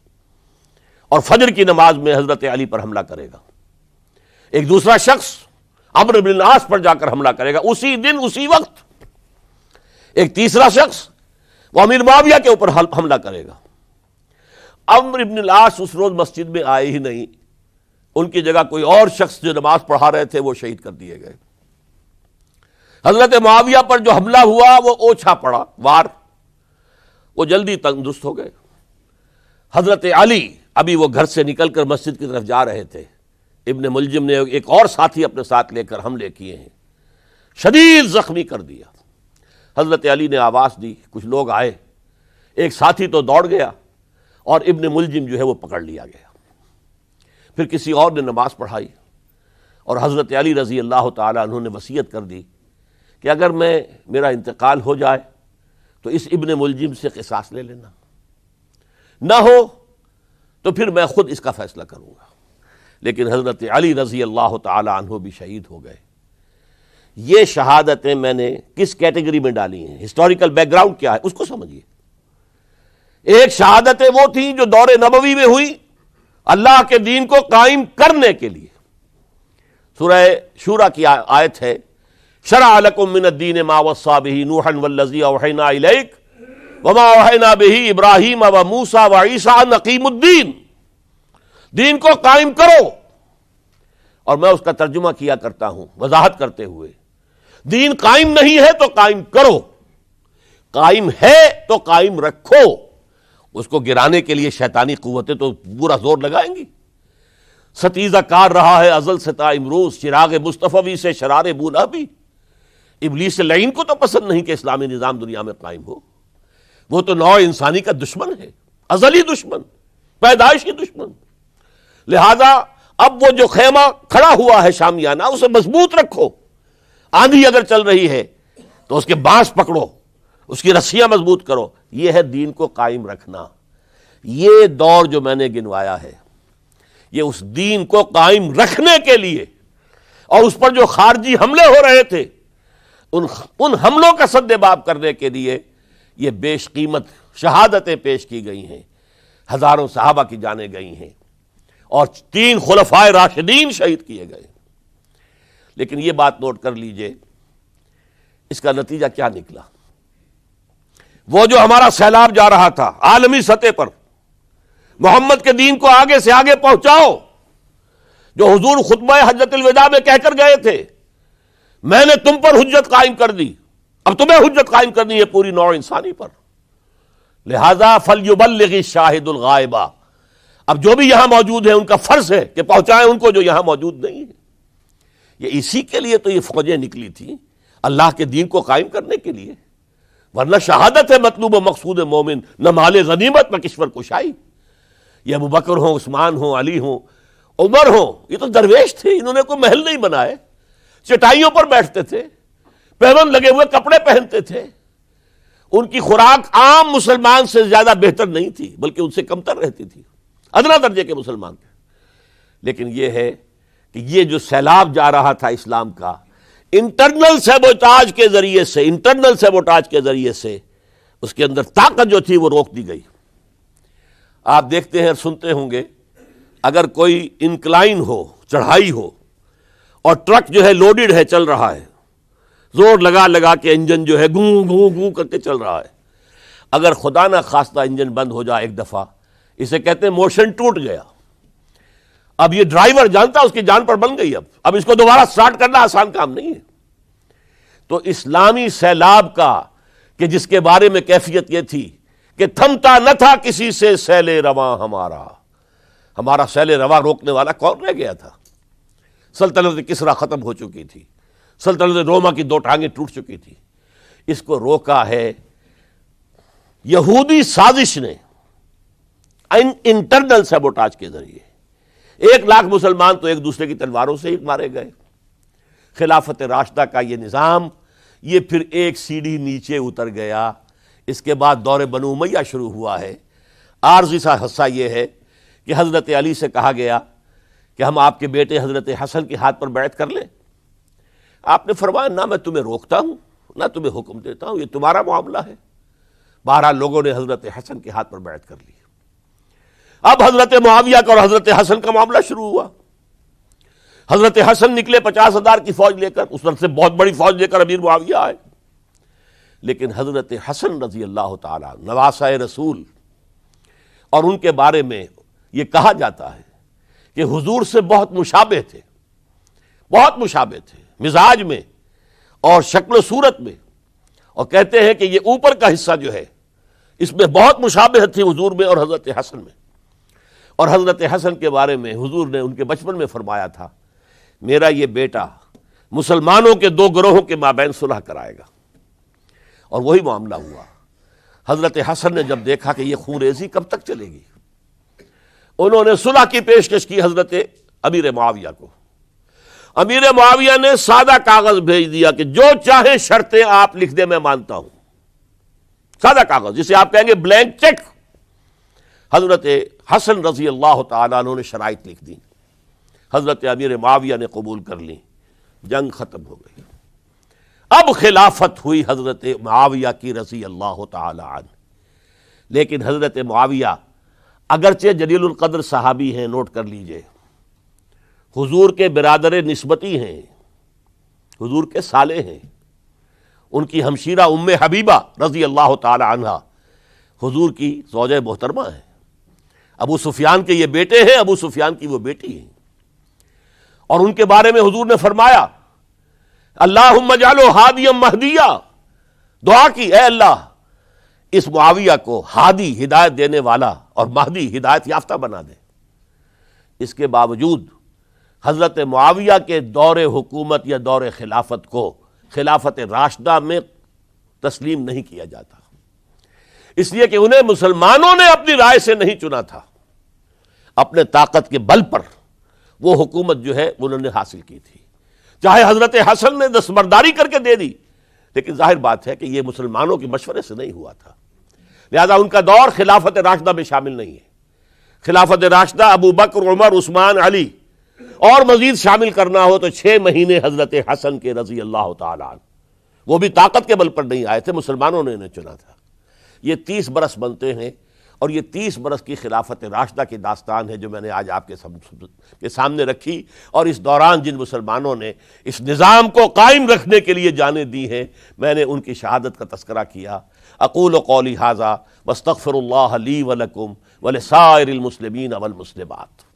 S1: اور فجر کی نماز میں حضرت علی پر حملہ کرے گا۔ ایک دوسرا شخص عمرو بن العاص پر جا کر حملہ کرے گا اسی دن اسی وقت۔ ایک تیسرا شخص وہ امیر معاویہ کے اوپر حملہ کرے گا۔ عمرو بن العاص اس روز مسجد میں آئے ہی نہیں، ان کی جگہ کوئی اور شخص جو نماز پڑھا رہے تھے وہ شہید کر دیے گئے۔ حضرت معاویہ پر جو حملہ ہوا وہ اوچھا پڑا وار، وہ جلدی تندرست ہو گئے۔ حضرت علی ابھی وہ گھر سے نکل کر مسجد کی طرف جا رہے تھے، ابن ملجم نے ایک اور ساتھی اپنے ساتھ لے کر حملے کیے ہیں، شدید زخمی کر دیا۔ حضرت علی نے آواز دی، کچھ لوگ آئے، ایک ساتھی تو دوڑ گیا اور ابن ملجم جو ہے وہ پکڑ لیا گیا۔ پھر کسی اور نے نماز پڑھائی، اور حضرت علی رضی اللہ تعالیٰ عنہ نے وصیت کر دی کہ اگر میرا انتقال ہو جائے تو اس ابن ملجم سے قصاص لے لینا، نہ ہو تو پھر میں خود اس کا فیصلہ کروں گا۔ لیکن حضرت علی رضی اللہ تعالیٰ عنہ بھی شہید ہو گئے۔ یہ شہادتیں میں نے کس کیٹیگری میں ڈالی ہیں، ہسٹوریکل بیک گراؤنڈ کیا ہے اس کو سمجھیے۔ ایک شہادتیں وہ تھیں جو دور نبوی میں ہوئی اللہ کے دین کو قائم کرنے کے لیے۔ سورہ شورى کی آیت ہے، شرع لکم من الدین ما وصى به نوحا والذی اوحینا الیک وما اوحینا به ابراہیم وموسیٰ وعیسیٰ ان اقیموا الدین، دین کو قائم کرو۔ اور میں اس کا ترجمہ کیا کرتا ہوں وضاحت کرتے ہوئے، دین قائم نہیں ہے تو قائم کرو، قائم ہے تو قائم رکھو۔ اس کو گرانے کے لیے شیطانی قوتیں تو پورا زور لگائیں گی۔ ستیزہ کار رہا ہے ازل سے تا امروز، چراغ مصطفی سے شرار بولا بھی۔ ابلیس لعین کو تو پسند نہیں کہ اسلامی نظام دنیا میں قائم ہو، وہ تو نوع انسانی کا دشمن ہے، ازلی دشمن، پیدائشی دشمن۔ لہذا اب وہ جو خیمہ کھڑا ہوا ہے شامیانہ، اسے مضبوط رکھو۔ آندھی اگر چل رہی ہے تو اس کے بانس پکڑو، اس کی رسیاں مضبوط کرو۔ یہ ہے دین کو قائم رکھنا۔ یہ دور جو میں نے گنوایا ہے یہ اس دین کو قائم رکھنے کے لیے، اور اس پر جو خارجی حملے ہو رہے تھے ان حملوں کا سد باب کرنے کے لیے یہ بیش قیمت شہادتیں پیش کی گئی ہیں، ہزاروں صحابہ کی جانیں گئی ہیں، اور 3 خلفائے راشدین شہید کیے گئے۔ لیکن یہ بات نوٹ کر لیجئے، اس کا نتیجہ کیا نکلا؟ وہ جو ہمارا سیلاب جا رہا تھا عالمی سطح پر، محمد کے دین کو آگے سے آگے پہنچاؤ، جو حضور خطبہ حجۃ الوداع میں کہہ کر گئے تھے، میں نے تم پر حجت قائم کر دی، اب تمہیں حجت قائم کرنی ہے پوری نوع انسانی پر۔ لہذا فلیبلغ الشاہد الغائب، اب جو بھی یہاں موجود ہیں ان کا فرض ہے کہ پہنچائیں ان کو جو یہاں موجود نہیں ہے۔ یہ اسی کے لیے تو یہ فوجیں نکلی تھیں، اللہ کے دین کو قائم کرنے کے لیے، ورنہ شہادت ہے مطلوب و مقصود مومن، نہ مال غنیمت نہ کشور کشائی۔ یہ ابو بکر ہوں، عثمان ہوں، علی ہوں، عمر ہوں، یہ تو درویش تھے، انہوں نے کوئی محل نہیں بنائے، چٹائیوں پر بیٹھتے تھے، پیون لگے ہوئے کپڑے پہنتے تھے، ان کی خوراک عام مسلمان سے زیادہ بہتر نہیں تھی بلکہ ان سے کمتر رہتی تھی، ادنا درجے کے مسلمان تھے۔ لیکن یہ ہے کہ یہ جو سیلاب جا رہا تھا اسلام کا، انٹرنل سیبوٹاج کے ذریعے سے اس کے اندر طاقت جو تھی وہ روک دی گئی۔ آپ دیکھتے ہیں اور سنتے ہوں گے، اگر کوئی انکلائن ہو، چڑھائی ہو، اور ٹرک جو ہے لوڈڈ ہے، چل رہا ہے، زور لگا لگا کے انجن جو ہے گوں گوں گوں کر کے چل رہا ہے. اگر خدا نہ خواستہ انجن بند ہو جائے ایک دفعہ، اسے کہتے ہیں موشن ٹوٹ گیا. اب یہ ڈرائیور جانتا اس کی جان پر بن گئی. اب اس کو دوبارہ سٹارٹ کرنا آسان کام نہیں ہے. تو اسلامی سیلاب کا کہ جس کے بارے میں کیفیت یہ تھی کہ تھمتا نہ تھا کسی سے سیل رواں ہمارا سیل رواں روکنے والا کون رہ گیا تھا؟ سلطنت کسریٰ ختم ہو چکی تھی، سلطنت روما کی 2 ٹانگیں ٹوٹ چکی تھی. اس کو روکا ہے یہودی سازش نے انٹرنل سیبوٹاج کے ذریعے. 1 لاکھ مسلمان تو ایک دوسرے کی تلواروں سے ہی مارے گئے. خلافت راشدہ کا یہ نظام یہ پھر ایک سیڑھی نیچے اتر گیا. اس کے بعد دور بنو امیہ شروع ہوا ہے. عارضی سا حصہ یہ ہے کہ حضرت علی سے کہا گیا کہ ہم آپ کے بیٹے حضرت حسن کے ہاتھ پر بیعت کر لیں. آپ نے فرمایا نہ میں تمہیں روکتا ہوں نہ تمہیں حکم دیتا ہوں، یہ تمہارا معاملہ ہے. بہرحال لوگوں نے حضرت حسن کے ہاتھ پر بیعت کر لی. اب حضرت معاویہ کا اور حضرت حسن کا معاملہ شروع ہوا. حضرت حسن نکلے 50,000 کی فوج لے کر، اس طرف سے بہت بڑی فوج لے کر امیر معاویہ آئے. لیکن حضرت حسن رضی اللہ تعالیٰ نواسۂ رسول، اور ان کے بارے میں یہ کہا جاتا ہے کہ حضور سے بہت مشابہ تھے، بہت مشابہ تھے مزاج میں اور شکل و صورت میں. اور کہتے ہیں کہ یہ اوپر کا حصہ جو ہے اس میں بہت مشابہت تھی حضور میں اور حضرت حسن میں. اور حضرت حسن کے بارے میں حضور نے ان کے بچپن میں فرمایا تھا میرا یہ بیٹا مسلمانوں کے 2 گروہوں کے مابین صلح کرائے گا. اور وہی معاملہ ہوا. حضرت حسن نے جب دیکھا کہ یہ خون ریزی کب تک چلے گی، انہوں نے صلح کی پیشکش کی حضرت امیر معاویہ کو. امیر معاویہ نے سادہ کاغذ بھیج دیا کہ جو چاہے شرطیں آپ لکھ دیں میں مانتا ہوں. سادہ کاغذ جسے آپ کہیں گے بلینک چیک. حضرت حسن رضی اللہ تعالیٰ عنہ نے شرائط لکھ دی، حضرت امیر معاویہ نے قبول کر لی. جنگ ختم ہو گئی. اب خلافت ہوئی حضرت معاویہ کی رضی اللہ تعالی عنہ. لیکن حضرت معاویہ اگرچہ جلیل القدر صحابی ہیں، نوٹ کر لیجئے، حضور کے برادر نسبتی ہیں، حضور کے سالے ہیں. ان کی ہمشیرہ ام حبیبہ رضی اللہ تعالی عنہ حضور کی زوجہ محترمہ ہیں. ابو سفیان کے یہ بیٹے ہیں، ابو سفیان کی وہ بیٹی ہیں. اور ان کے بارے میں حضور نے فرمایا اللہم اجعلہ ہادیا مہدیا، دعا کی اے اللہ اس معاویہ کو ہادی ہدایت دینے والا اور مہدی ہدایت یافتہ بنا دے. اس کے باوجود حضرت معاویہ کے دور حکومت یا دور خلافت کو خلافت راشدہ میں تسلیم نہیں کیا جاتا، اس لیے کہ انہیں مسلمانوں نے اپنی رائے سے نہیں چنا تھا، اپنے طاقت کے بل پر وہ حکومت جو ہے انہوں نے حاصل کی تھی. چاہے حضرت حسن نے دستبرداری کر کے دے دی، لیکن ظاہر بات ہے کہ یہ مسلمانوں کے مشورے سے نہیں ہوا تھا. لہذا ان کا دور خلافت راشدہ میں شامل نہیں ہے. خلافت راشدہ ابو بکر، عمر، عثمان، علی اور مزید شامل کرنا ہو تو 6 مہینے حضرت حسن کے رضی اللہ تعالی عنہ. وہ بھی طاقت کے بل پر نہیں آئے تھے، مسلمانوں نے انہیں چنا تھا. یہ 30 برس بنتے ہیں، اور یہ 30 برس کی خلافت راشدہ کی داستان ہے جو میں نے آج آپ کے سامنے رکھی. اور اس دوران جن مسلمانوں نے اس نظام کو قائم رکھنے کے لیے جانیں دی ہیں، میں نے ان کی شہادت کا تذکرہ کیا. اقول قولی ھذا واستغفر اللہ لی ولکم ولسائر المسلمین والمسلمات.